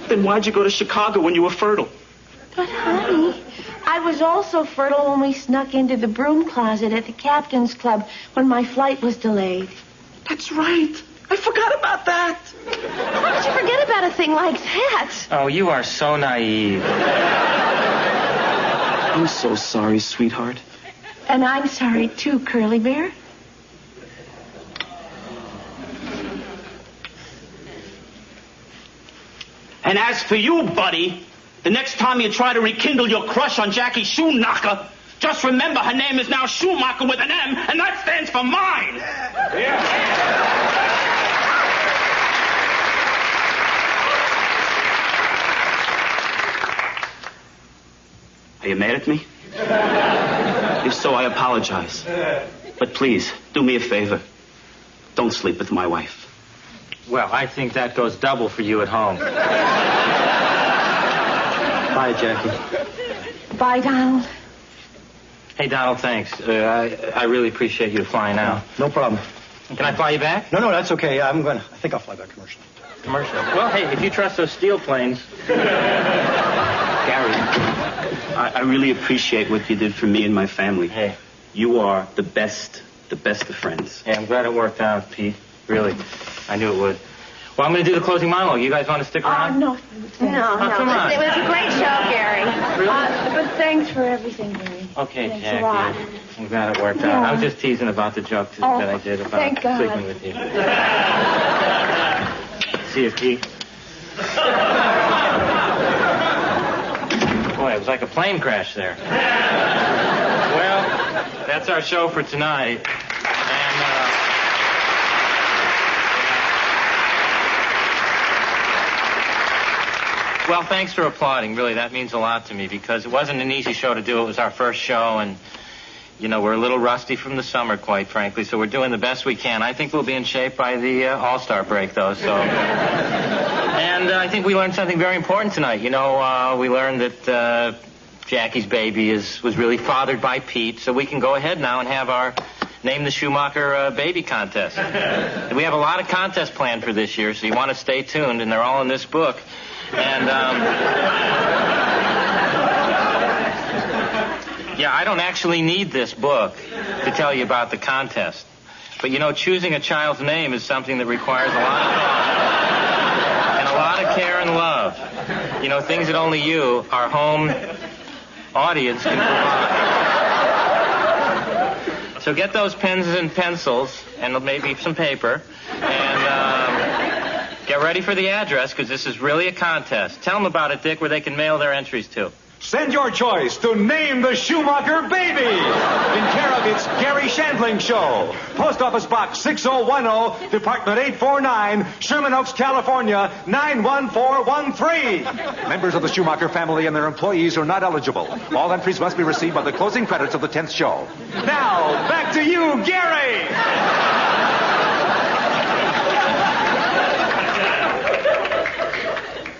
Then why'd you go to Chicago when you were fertile? But, honey, I was also fertile when we snuck into the broom closet at the Captain's Club when my flight was delayed. That's right. I forgot about that. How could you forget about a thing like that? Oh, you are so naive. I'm so sorry, sweetheart. And I'm sorry, too, Curly Bear. And as for you, buddy, the next time you try to rekindle your crush on Jackie Shoemaker, just remember her name is now Schumacher with an M, and that stands for mine. Are you mad at me? If so, I apologize. But please, do me a favor. Don't sleep with my wife. Well, I think that goes double for you at home. Bye, Jackie. Bye, Donald. Hey, Donald, thanks. I really appreciate you flying out. No problem. Can I fly you back? No, that's okay. I think I'll fly back commercial. Commercial? Well, hey, if you trust those steel planes. Garry, I really appreciate what you did for me and my family. Hey. You are the best of friends. Hey, I'm glad it worked out, Pete. Really. I knew it would. Well, I'm going to do the closing monologue. You guys want to stick around? No. Come on. It was a great show, Gary. But thanks for everything, Gary. Okay, Thanks a lot. Jackie. I'm glad it worked out. I was just teasing about the joke that I did about thank God. sleeping with you. See you, Pete. Boy, it was like a plane crash there. Well, that's our show for tonight. Well, thanks for applauding. Really, that means a lot to me because it wasn't an easy show to do. It was our first show, and, we're a little rusty from the summer, quite frankly, so we're doing the best we can. I think we'll be in shape by the All-Star break, though, so... And I think we learned something very important tonight. We learned that Jackie's baby was really fathered by Pete, so we can go ahead now and have our Name the Schumacher baby contest. We have a lot of contests planned for this year, so you want to stay tuned, and they're all in this book. And, I don't actually need this book to tell you about the contest. But, choosing a child's name is something that requires a lot of thought and a lot of care and love. Things that only you, our home audience, can provide. So get those pens and pencils and maybe some paper and get ready for the address because this is really a contest. Tell them about it, Dick, where they can mail their entries to. Send your choice to Name the Schumacher Baby in care of its Garry Shandling Show. Post Office Box 6010, Department 849, Sherman Oaks, California, 91413. Members of the Schumacher family and their employees are not eligible. All entries must be received by the closing credits of the 10th show. Now, back to you, Gary.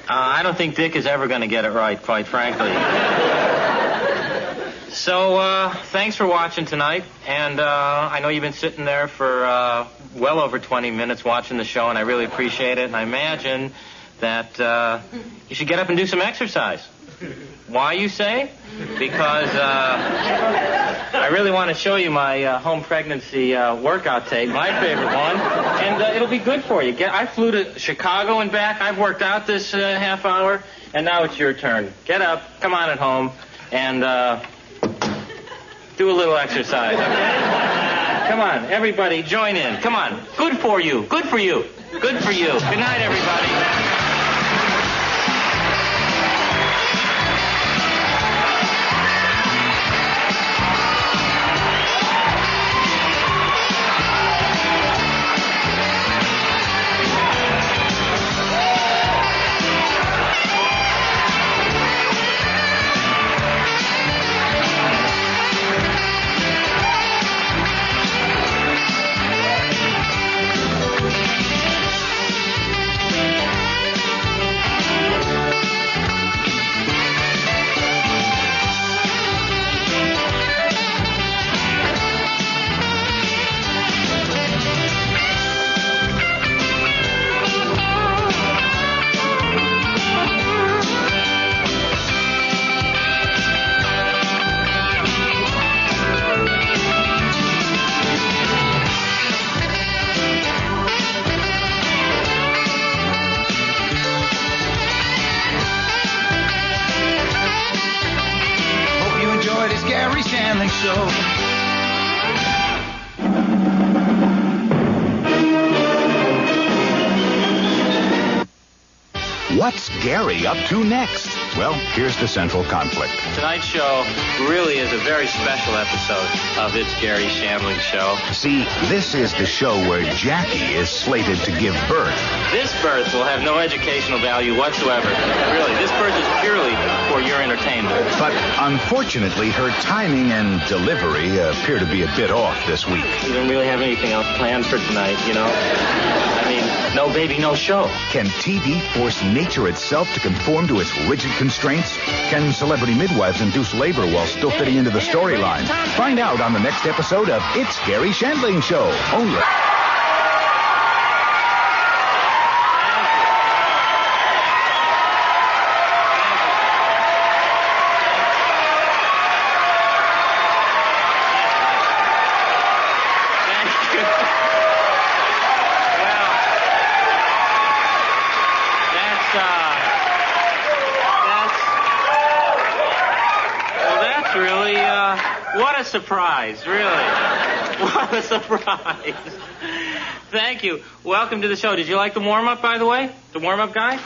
I don't think Dick is ever going to get it right, quite frankly. So, thanks for watching tonight. And I know you've been sitting there for well over 20 minutes watching the show, and I really appreciate it. And I imagine that you should get up and do some exercise. Why, you say? Because I really want to show you my home pregnancy workout tape, my favorite one, and it'll be good for you. I flew to Chicago and back. I've worked out this half hour, and now it's your turn. Get up, come on at home, and do a little exercise. Okay? Come on, everybody, join in. Come on. Good for you. Good for you. Good for you. Good night, everybody. Garry Shandling Show. What's Garry up to next? Well, here's the central conflict. Tonight's show really is a very special episode of It's Garry Shandling Show. See, this is the show where Jackie is slated to give birth. This birth will have no educational value whatsoever. Really, this birth is purely for your entertainment. But unfortunately, her timing and delivery appear to be a bit off this week. We don't really have anything else planned for tonight, you know? I mean, no baby, no show. Can TV force nature itself to conform to its rigid constraints? Can celebrity midwives induce labor while still fitting into the storyline? Find out on the next episode of It's Garry Shandling Show. Only. What a surprise, really. What a surprise. Thank you. Welcome to the show. Did you like the warm-up, by the way? The warm-up guy? Yeah.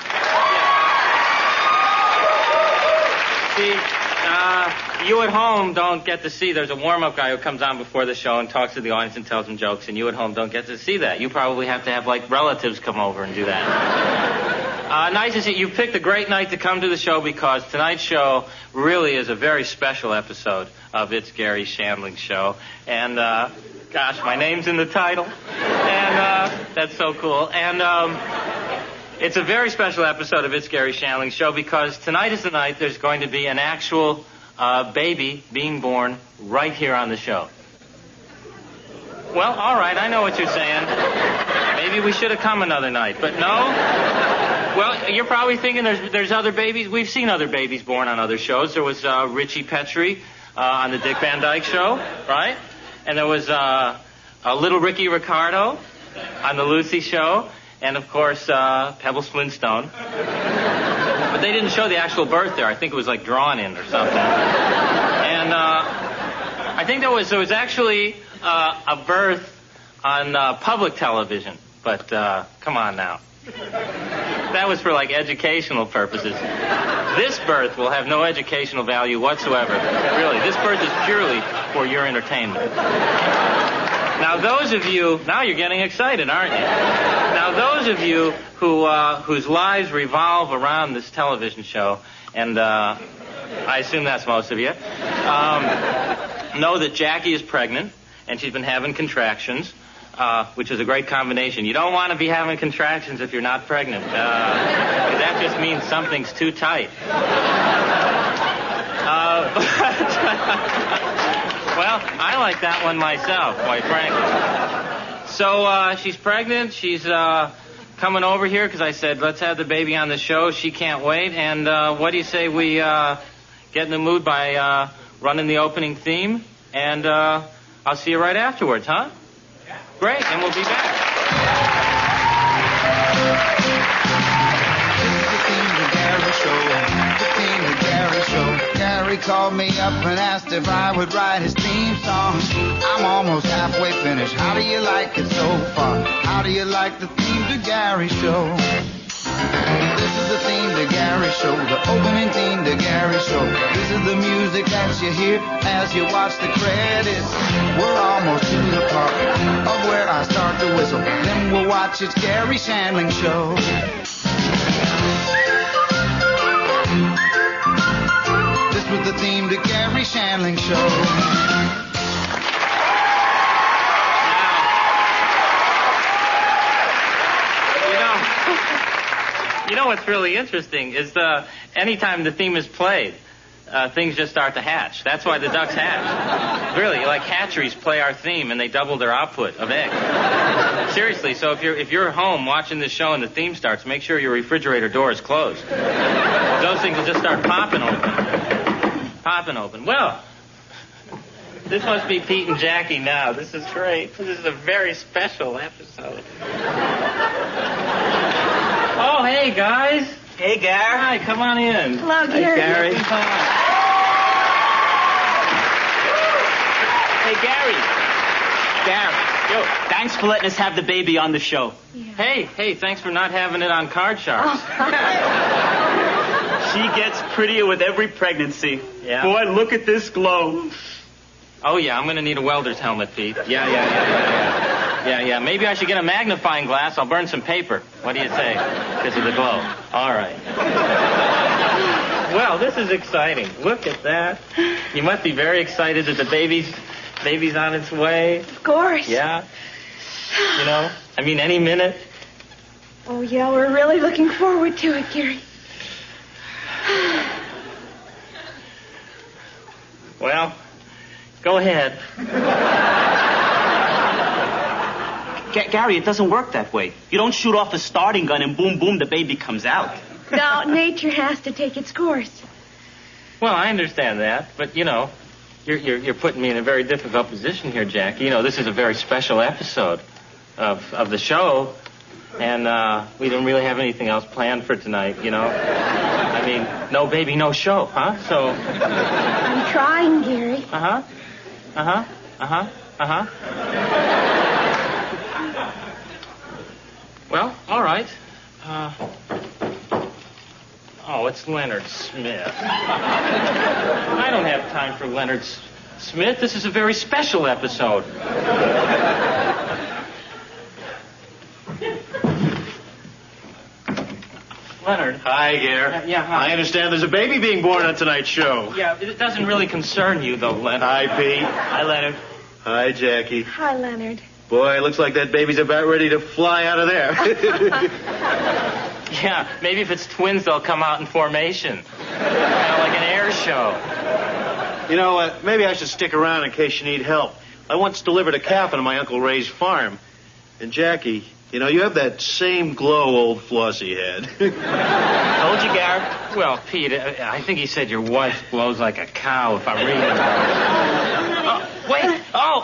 See, you at home don't get to see. There's a warm-up guy who comes on before the show and talks to the audience and tells them jokes, and you at home don't get to see that. You probably have to have, like, relatives come over and do that. Nice to see you. You picked a great night to come to the show because tonight's show really is a very special episode of It's Garry Shandling Show. And, gosh, my name's in the title. And that's so cool. And it's a very special episode of It's Garry Shandling Show because tonight is the night there's going to be an actual baby being born right here on the show. Well, all right, I know what you're saying. Maybe we should have come another night, but no. Well, you're probably thinking there's other babies. We've seen other babies born on other shows. There was Richie Petrie on the Dick Van Dyke Show, right? And there was little Ricky Ricardo on the Lucy Show, and of course Pebbles Flintstone. But they didn't show the actual birth there. I think it was like drawn in or something. And I think there was actually a birth on public television. But come on now. That was for, like, educational purposes. This birth will have no educational value whatsoever. Really, this birth is purely for your entertainment. Now, those of you... Now you're getting excited, aren't you? Now, those of you whose lives revolve around this television show, and I assume that's most of you, know that Jackie is pregnant, and she's been having contractions. Which is a great combination. You don't want to be having contractions if you're not pregnant. That just means something's too tight. Well, I like that one myself, quite frankly. So she's pregnant. She's coming over here because I said, let's have the baby on the show. She can't wait. And what do you say we get in the mood by running the opening theme? And I'll see you right afterwards, huh? Great, and we'll be back. Garry called me up and asked if I would write his theme song. I'm almost halfway finished. How do you like it so far? How do you like the theme to Garry Show? This is the theme to Garry Show, the opening theme to Garry Show. This is the music that you hear as you watch the credits. We're almost to the part of where I start to whistle. Then we'll watch It's Garry Shandling Show. This was the theme to Garry Shandling Show. You know what's really interesting is anytime the theme is played, things just start to hatch. That's why the ducks hatch. Really, like hatcheries play our theme and they double their output of eggs. Seriously, so if you're home watching this show and the theme starts, make sure your refrigerator door is closed. Those things will just start popping open. Popping open. Well, this must be Pete and Jackie now. This is great. This is a very special episode. Oh, hey, guys. Hey, Garry. Hi, come on in. Hello, Garry. Hey, Garry. Hey, Garry. Garry, yo, thanks for letting us have the baby on the show. Yeah. Hey, thanks for not having it on Card Sharks. She gets prettier with every pregnancy. Yeah. Boy, look at this glow. Oh, yeah, I'm going to need a welder's helmet, Pete. Yeah. Maybe I should get a magnifying glass. I'll burn some paper. What do you say? Because of the glow. All right. Well, this is exciting. Look at that. You must be very excited that the baby's on its way. Of course. Yeah. You know, I mean, any minute. Oh, yeah, we're really looking forward to it, Gary. Well, go ahead. Gary, it doesn't work that way. You don't shoot off the starting gun and boom, boom, the baby comes out. No, nature has to take its course. Well, I understand that, but, you know, you're putting me in a very difficult position here, Jackie. You know, this is a very special episode of the show, and we don't really have anything else planned for tonight, you know. I mean, no baby, no show, huh? So... I'm trying, Gary. Well, all right. Oh, it's Leonard Smith. I don't have time for Leonard Smith. This is a very special episode. Leonard. Hi, Gare. Yeah, hi. I understand there's a baby being born on tonight's show. Yeah, it doesn't really concern you, though, Leonard. Hi, Pete. Hi, Leonard. Hi, Jackie. Hi, Leonard. Boy, looks like that baby's about ready to fly out of there. Yeah, maybe if it's twins, they'll come out in formation. Kind of like an air show. You know, maybe I should stick around in case you need help. I once delivered a calf on my Uncle Ray's farm. And Jackie, you know, you have that same glow old Flossie had. Told you, Garrett. Well, Pete, I think he said your wife blows like a cow, if I'm reading it right. Wait. Oh,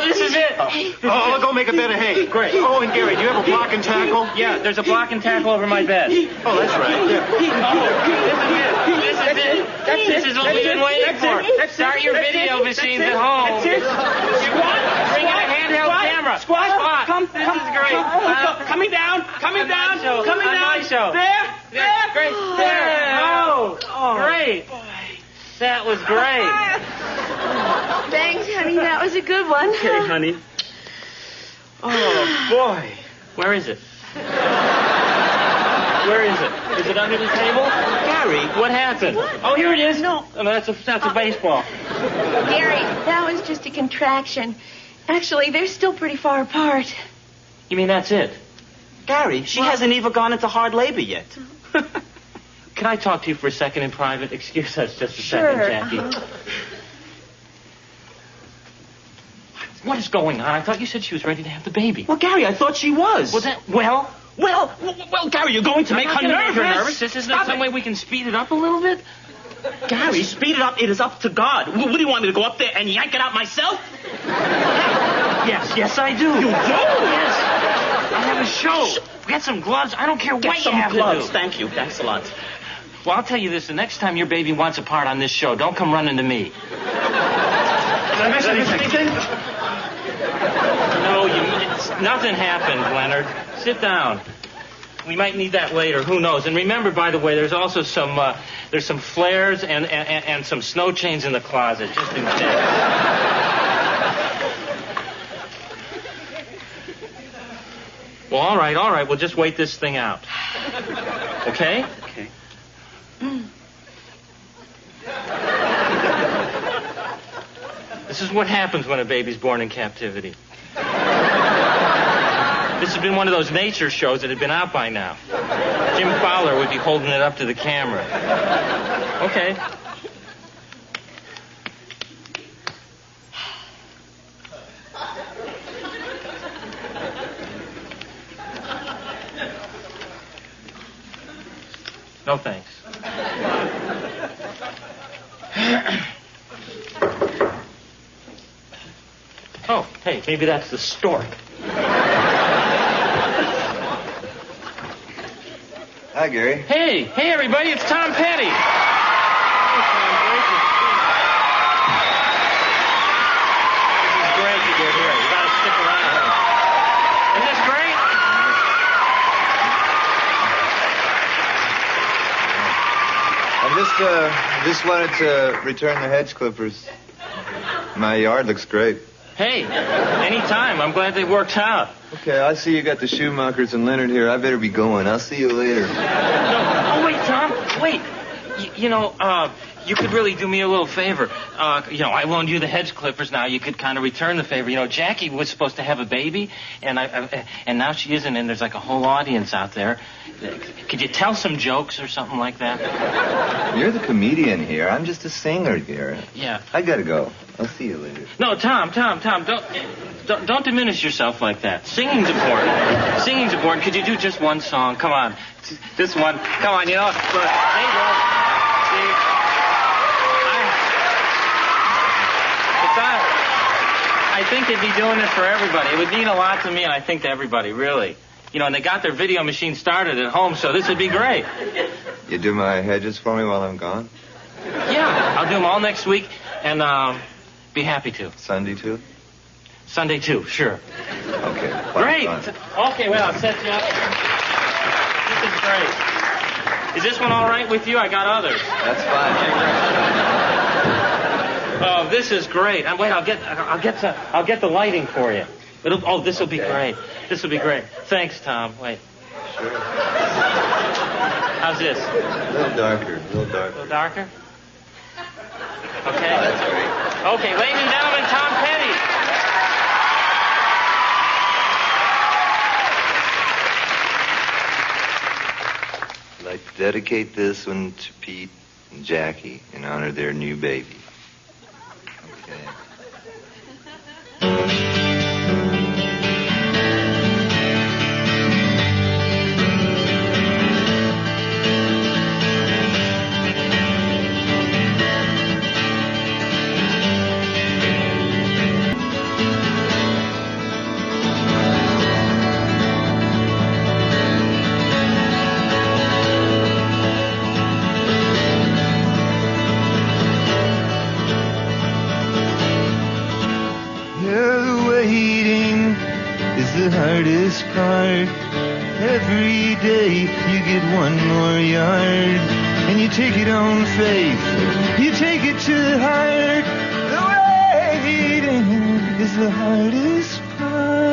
this is it. I'll go make a bed of hay. Great. Oh, and Gary, do you have a block and tackle? Yeah, there's a block and tackle over my bed. Oh, that's right. Yeah. This is what we've been waiting for. Start your video machines at home. That's it. Squat. Bring in a handheld camera. Squat. Come. This is great. Coming down. Coming down. Coming down. Show. There. Great. There. Oh, great. That was great. Thanks, honey. That was a good one. Okay, honey. Oh, boy. Where is it? Where is it? Is it under the table? Gary. What happened? Oh, here it is. No. Oh, that's a baseball. Gary, that was just a contraction. Actually, they're still pretty far apart. You mean that's it? Gary, she hasn't even gone into hard labor yet. Can I talk to you for a second in private? Excuse us just a Sure, second, Jackie. What is going on? I thought you said she was ready to have the baby. Well, Gary, I thought she was. Was that... Well, Gary, you're going to make her nervous. Isn't there some way we can speed it up a little bit? Gary, speed it up. It is up to God. What do you want me to go up there and yank it out myself? Yes, I do. You do? Yes. I have a show. Get some gloves. I don't care what you have to do. Thank you. Thanks a lot. Well, I'll tell you this. The next time your baby wants a part on this show, don't come running to me. Did I miss anything? No, nothing happened, Leonard. Sit down. We might need that later. Who knows? And remember, by the way, there's also some flares and some snow chains in the closet, just in case. Well, all right. We'll just wait this thing out. Okay? Okay. This is what happens when a baby's born in captivity. This has been one of those nature shows that had been out by now. Jim Fowler would be holding it up to the camera. Okay. No thanks. Oh, hey, maybe that's the stork. Hi, Gary. Hey, everybody, it's Tom Petty. This is great to get here. You gotta stick around. Isn't this great? just wanted to return the hedge clippers. My yard looks great. Hey, anytime. I'm glad they worked out. Okay, I see you got the Schumachers and Leonard here. I better be going. I'll see you later. Oh, wait, Tom. Wait. You could really do me a little favor. I loaned you the hedge clippers. Now you could kind of return the favor. Jackie was supposed to have a baby, and now she isn't, and there's like a whole audience out there. Could you tell some jokes or something like that? You're the comedian here. I'm just a singer here. Yeah. I gotta go. I'll see you later. No, Tom, don't diminish yourself like that. Singing's important. Singing's important. Could you do just one song? Come on. Just one. Come on, There you go. See? I think they'd be doing it for everybody. It would mean a lot to me, and I think to everybody, really. And they got their video machine started at home, so this would be great. You do my hedges for me while I'm gone? Yeah, I'll do them all next week, and be happy to. Sunday, too? Sunday, too, sure. Okay. Great. Fun. Okay, well, I'll set you up. This is great. Is this one all right with you? I got others. That's fine. Oh, this is great. Wait, I'll get the lighting for you. This will be great. This will be great. Thanks, Tom. Wait. Sure. How's this? A little darker. A little darker? Okay. Oh, that's great. Okay, ladies and gentlemen, Tom Petty. I'd like to dedicate this one to Pete and Jackie in honor of their new baby. Okay. The hardest part. Every day you get one more yard, and you take it on faith, you take it to the heart. The waiting is the hardest part.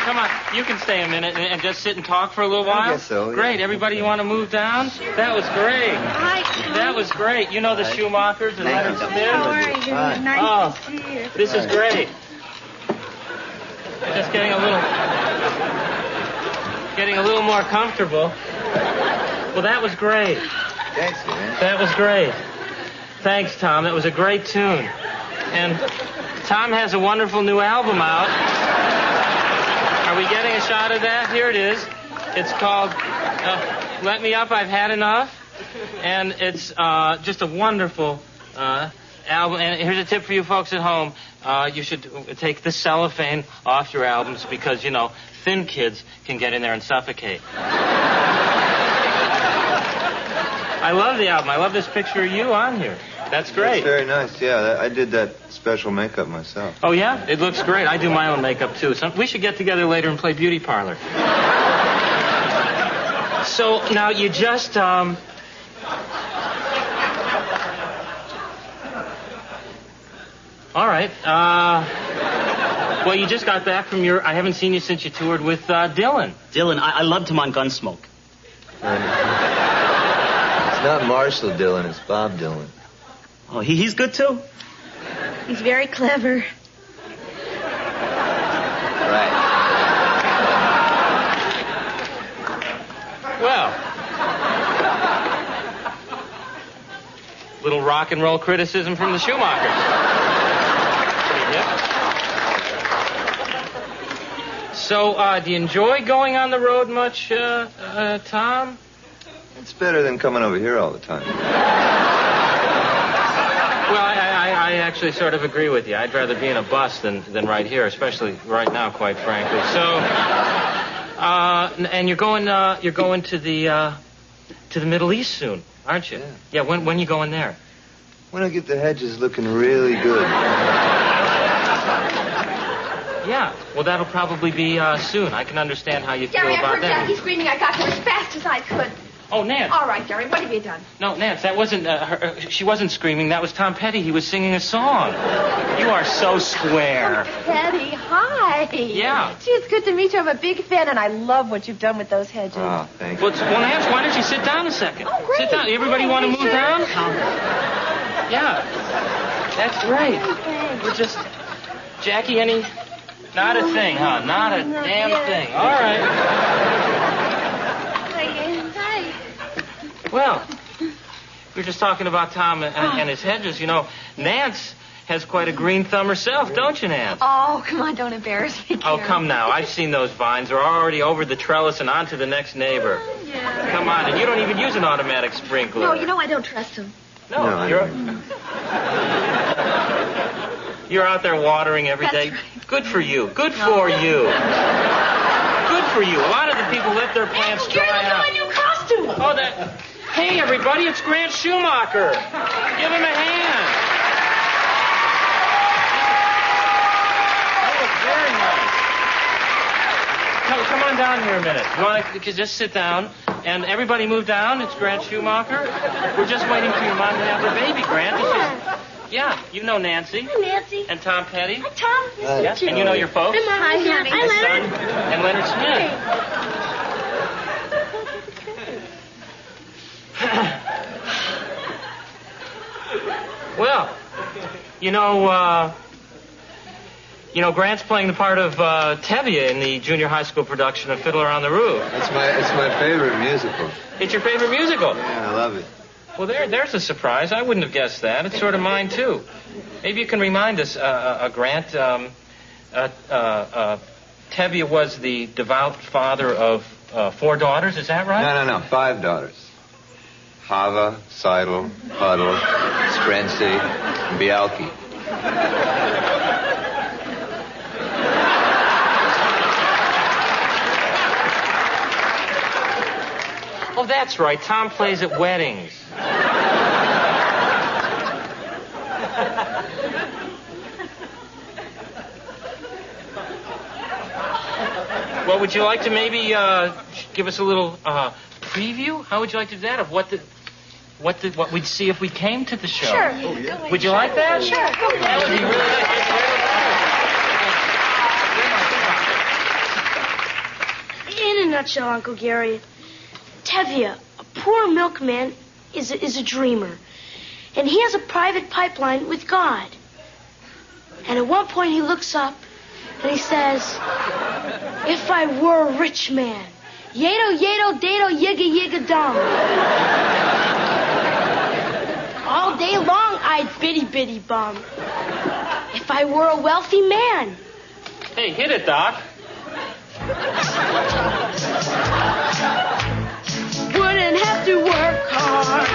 Come on, you can stay a minute and just sit and talk for a little while. I guess so. Yeah. Great. Everybody, you want to move down? That was great. Hi, Tom. That was great. You know the Schumachers and Leonard Smith? How are you? Nice to see you. This is great. Just getting a little more comfortable. Well, that was great. Thanks, man. That was great. Thanks, Tom. That was a great tune. And Tom has a wonderful new album out. Are we getting a shot of that? Here it is. It's called Let Me Up, I've Had Enough. And it's just a wonderful album. And here's a tip for you folks at home. You should take the cellophane off your albums because, thin kids can get in there and suffocate. I love the album. I love this picture of you on here. That's great. That's very nice. Yeah, I did that special makeup myself. Oh, yeah? It looks great. I do my own makeup, too. We should get together later and play beauty parlor. So, now you just, all right. Well, you just got back from I haven't seen you since you toured with Dylan. Dylan, I loved him on Gunsmoke. It's not Marshall Dylan, it's Bob Dylan. Oh, he's good, too? He's very clever. Right. Well, little rock and roll criticism from the Schumachers. Yep. So, do you enjoy going on the road much, Tom? It's better than coming over here all the time. Well, I actually sort of agree with you. I'd rather be in a bus than right here, especially right now, quite frankly. So, and you're going to the Middle East soon, aren't you? Yeah. When you going there? When I get the hedges looking really good. Yeah. Well, that'll probably be soon. I can understand how you feel Gary, I about heard that. Jackie screaming. I got here as fast as I could. Oh, Nance. All right, Gary, what have you done? No, Nance, that wasn't her. She wasn't screaming. That was Tom Petty. He was singing a song. You are so square. Petty, hi. Yeah. Gee, it's good to meet you. I'm a big fan, and I love what you've done with those hedges. Oh, thank you. Well, Nance, why don't you sit down a second? Oh, great. Sit down. Everybody want to move sure. down? Yeah. That's right. We're just... Jackie, any... Not a thing, huh? Not a damn thing. All right. Hi. Well, we were just talking about Tom and his hedges. You know, Nance has quite a green thumb herself, don't you, Nance? Oh, come on, don't embarrass me, Oh, Gary. come now. I've seen those vines. They're already over the trellis and on to the next neighbor. Yeah. Come on, and you don't even use an automatic sprinkler. No, you know I don't trust him. No, you're out there watering every day. That's Good for you. Good for you. Good for you. A lot of the people let their plants dry out. my new costume. Oh, that... Hey, everybody, it's Grant Schumacher. Give him a hand. That looks very nice. Come on down here a minute. You want to just sit down, and everybody move down. It's Grant Schumacher. We're just waiting for your mom to have her baby, Grant. Yeah, you know Nancy. Hi, Nancy. And Tom Petty. Hi, Tom. Yeah, and you know your folks. Hi, honey. His son and Leonard Smith. Well, you know, Grant's playing the part of Tevye in the junior high school production of Fiddler on the Roof. It's my favorite musical. It's your favorite musical? Yeah, I love it. Well, there's a surprise. I wouldn't have guessed that. It's sort of mine, too. Maybe you can remind us, Grant, Tevye was the devout father of 4 daughters, is that right? No, 5 daughters. Hava, Seidel, Huddle, Sprency, and Bialki. Oh, that's right. Tom plays at weddings. Well, would you like to maybe give us a little preview? How would you like to do that of what we'd see if we came to the show? Sure. Would you like that? Sure. That would be really nice. In a nutshell, Uncle Gary, Tevye, a poor milkman, is a dreamer. And he has a private pipeline with God. And at one point he looks up and he says, if I were a rich man, yedo, yedo, dado, yigga, yigga, dum. All day long I'd bitty, bitty bum. If I were a wealthy man. Hey, hit it, Doc. Wouldn't have to work hard.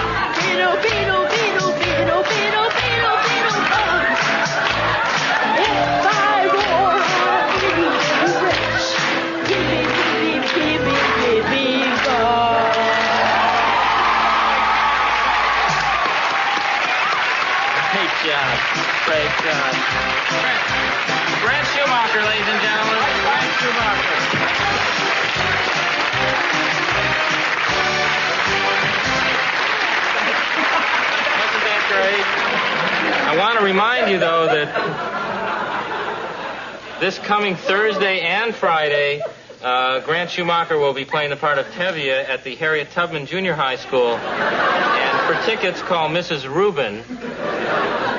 Beetle, beetle, beetle, beetle, beetle, beetle, beetle, bum. If I were really rich, gimme, God. Great job. Great job. Grant Schumacher, ladies and gentlemen. Grant Schumacher. Wasn't that great? I want to remind you, though, that this coming Thursday and Friday, Grant Schumacher will be playing the part of Tevye at the Harriet Tubman Junior High School. And for tickets, call Mrs. Rubin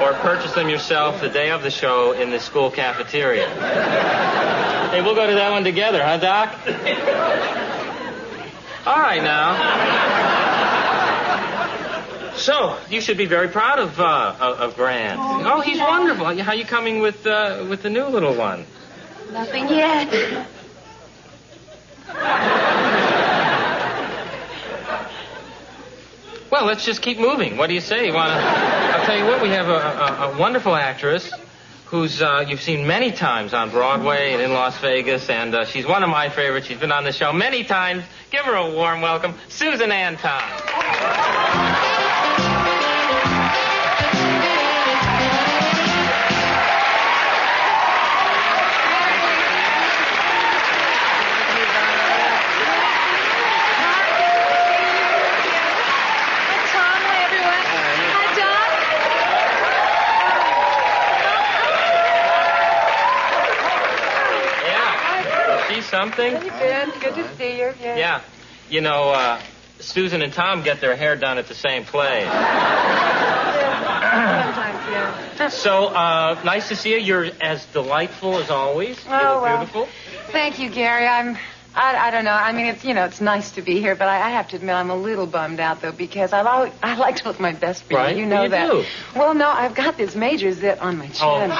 or purchase them yourself the day of the show in the school cafeteria. Hey, we'll go to that one together, huh, Doc? All right, now. So, you should be very proud of Grant. Oh, he's wonderful. How are you coming with the new little one? Nothing yet. Well, let's just keep moving. What do you say? I'll tell you what, we have a wonderful actress who's you've seen many times on Broadway and in Las Vegas, and she's one of my favorites. She's been on the show many times. Give her a warm welcome, Susan Anton. Something? How you been? Good to see you. Yeah. You know, Susan and Tom get their hair done at the same place. Sometimes, yeah. So, nice to see you. You're as delightful as always. Oh, You're beautiful. Thank you, Gary. I don't know. I mean, it's nice to be here, but I have to admit I'm a little bummed out, though, because I like to look my best for right. you. You know that. Do. Well, no, I've got this major zit on my chin. Oh. Come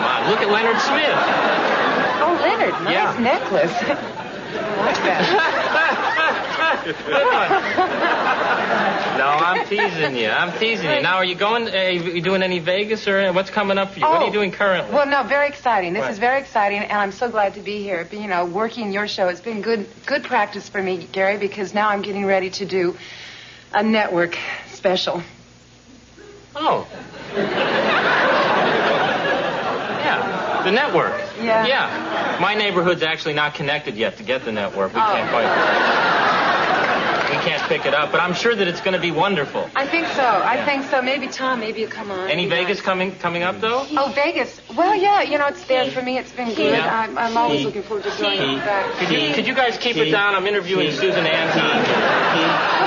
on, look at Leonard Smith. Oh, Leonard, nice necklace. I like that. No, I'm teasing you. Now, are you going? Are you doing any Vegas or what's coming up for you? What are you doing currently? Well, no, very exciting. This is very exciting, and I'm so glad to be here. You know, working your show, it's been good practice for me, Gary, because now I'm getting ready to do a network special. Oh. Yeah, the network. Yeah. Yeah. My neighborhood's actually not connected yet to get the network. We can't pick it up, but I'm sure that it's going to be wonderful. I think so. Maybe Tom, maybe you'll come on. Any Vegas coming up, though? Oh, Vegas. Well, yeah, you know, it's there for me. It's been good. Yeah. I'm always looking forward to joining back. Could you guys keep it down? I'm interviewing Susan Anton.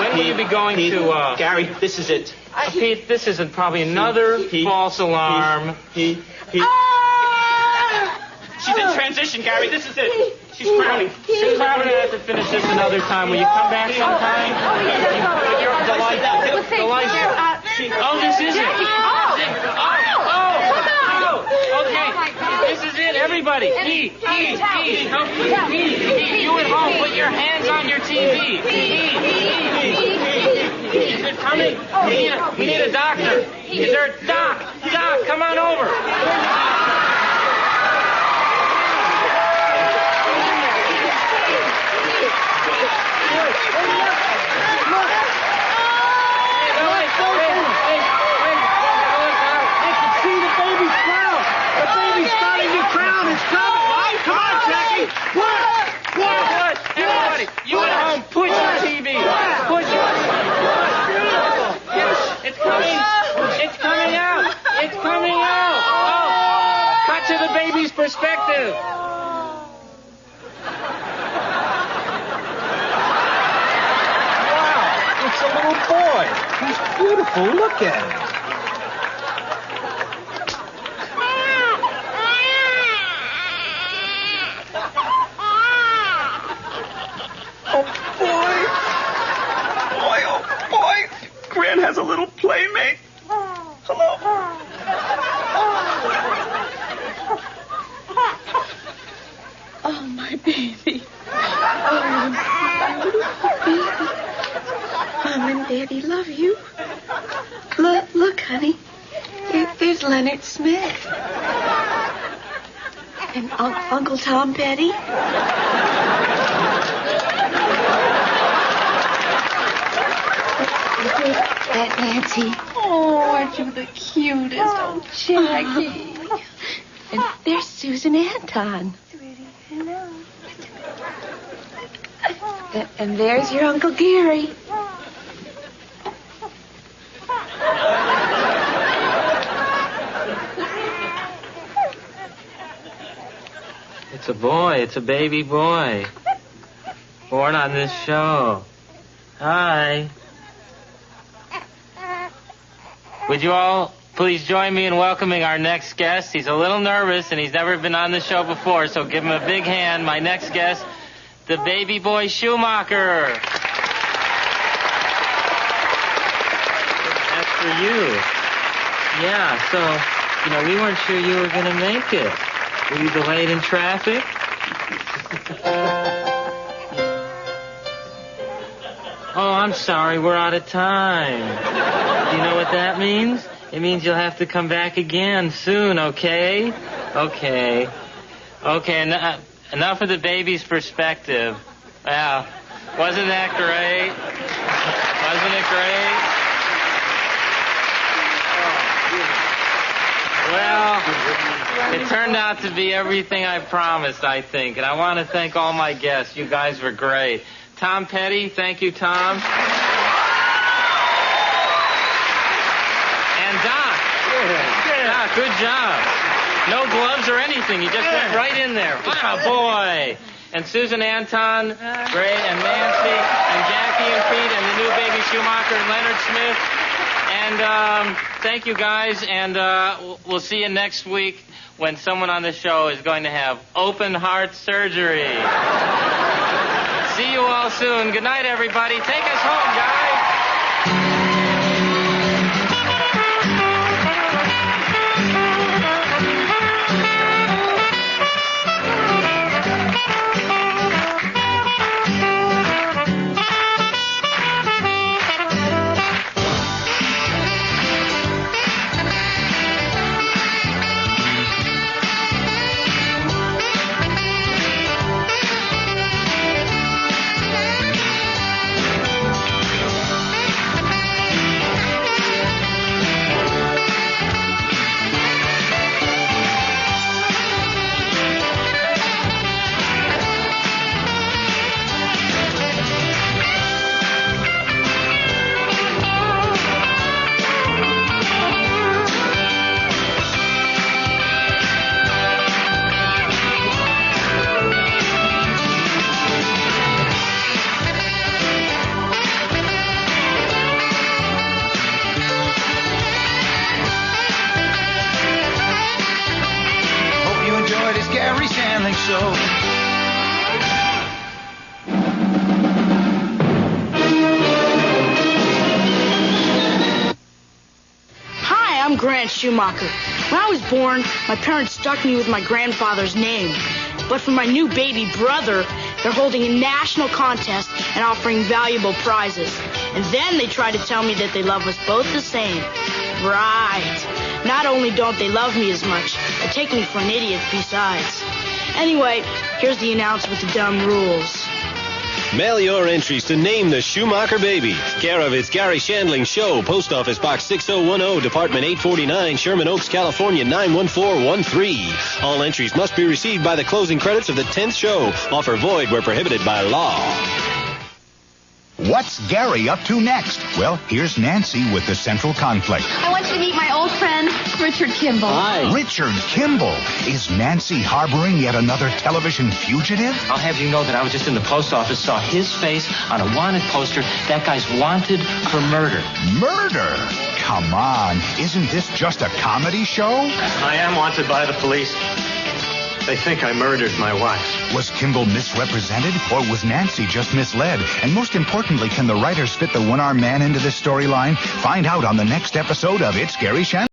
When will you be going to... Gary, this is it. Pete, this isn't probably another false alarm. She's in transition, Gary. This is it. She's crowning. Susan, I'm going to have to finish this another time. Will you come back sometime? You're delightful. Oh, this is it. Okay. This is it, everybody. Eat. You at home, put your hands on your TV. Is it coming? We need a doctor. Is there a doc? Doc, come on over. Everybody, you at home, push your TV. Push it. It's coming. It's coming out. It's coming out. Oh, cut to the baby's perspective. Wow, it's a little boy. He's beautiful. Look at him. Gran has a little playmate. Hello. Oh, my baby. Oh, my beautiful baby. Mom and Daddy love you. Look, honey. There's Leonard Smith. And Uncle Tom Petty. Aunt Nancy. Oh, aren't you the cutest? Oh, Jackie. And there's Susan Anton. Hello. And there's your Uncle Gary. It's a boy. It's a baby boy. Born on this show. Hi. Would you all please join me in welcoming our next guest? He's a little nervous, and he's never been on the show before, so give him a big hand. My next guest, the baby boy Schumacher. That's for you. Yeah, so, we weren't sure you were going to make it. Were you delayed in traffic? Oh, I'm sorry. We're out of time. Do you know what that means? It means you'll have to come back again soon, okay? Okay. Okay, enough of the baby's perspective. Well, wasn't that great? Wasn't it great? Well, it turned out to be everything I promised, I think. And I want to thank all my guests. You guys were great. Tom Petty, thank you, Tom. And Doc. Doc, good job. No gloves or anything. You just went right in there. Wow, boy. And Susan Anton, great, and Nancy, and Jackie and Pete, and the new baby Schumacher, and Leonard Smith. And thank you, guys, and we'll see you next week when someone on the show is going to have open heart surgery. See you all soon. Good night, everybody. Take us home, guys. Garry Shandling Show. Hi, I'm Grant Schumacher. When I was born, my parents stuck me with my grandfather's name. But for my new baby brother, they're holding a national contest and offering valuable prizes. And then they try to tell me that they love us both the same. Right. Not only don't they love me as much, they take me for an idiot besides. Anyway, here's the announcer with the dumb rules. Mail your entries to Name the Schumacher Baby. Care of It's Garry Shandling Show, Post Office Box 6010, Department 849, Sherman Oaks, California 91413. All entries must be received by the closing credits of the 10th show. Offer void where prohibited by law. What's Garry up to next? Well, here's Nancy with the central conflict. I want you to meet my old friend, Richard Kimball. Hi. Richard Kimball. Is Nancy harboring yet another television fugitive? I'll have you know that I was just in the post office, saw his face on a wanted poster. That guy's wanted for murder. Murder? Come on. Isn't this just a comedy show? I am wanted by the police. They think I murdered my wife. Was Kimball misrepresented, or was Nancy just misled? And most importantly, can the writers fit the one-armed man into this storyline? Find out on the next episode of It's Garry Shandling.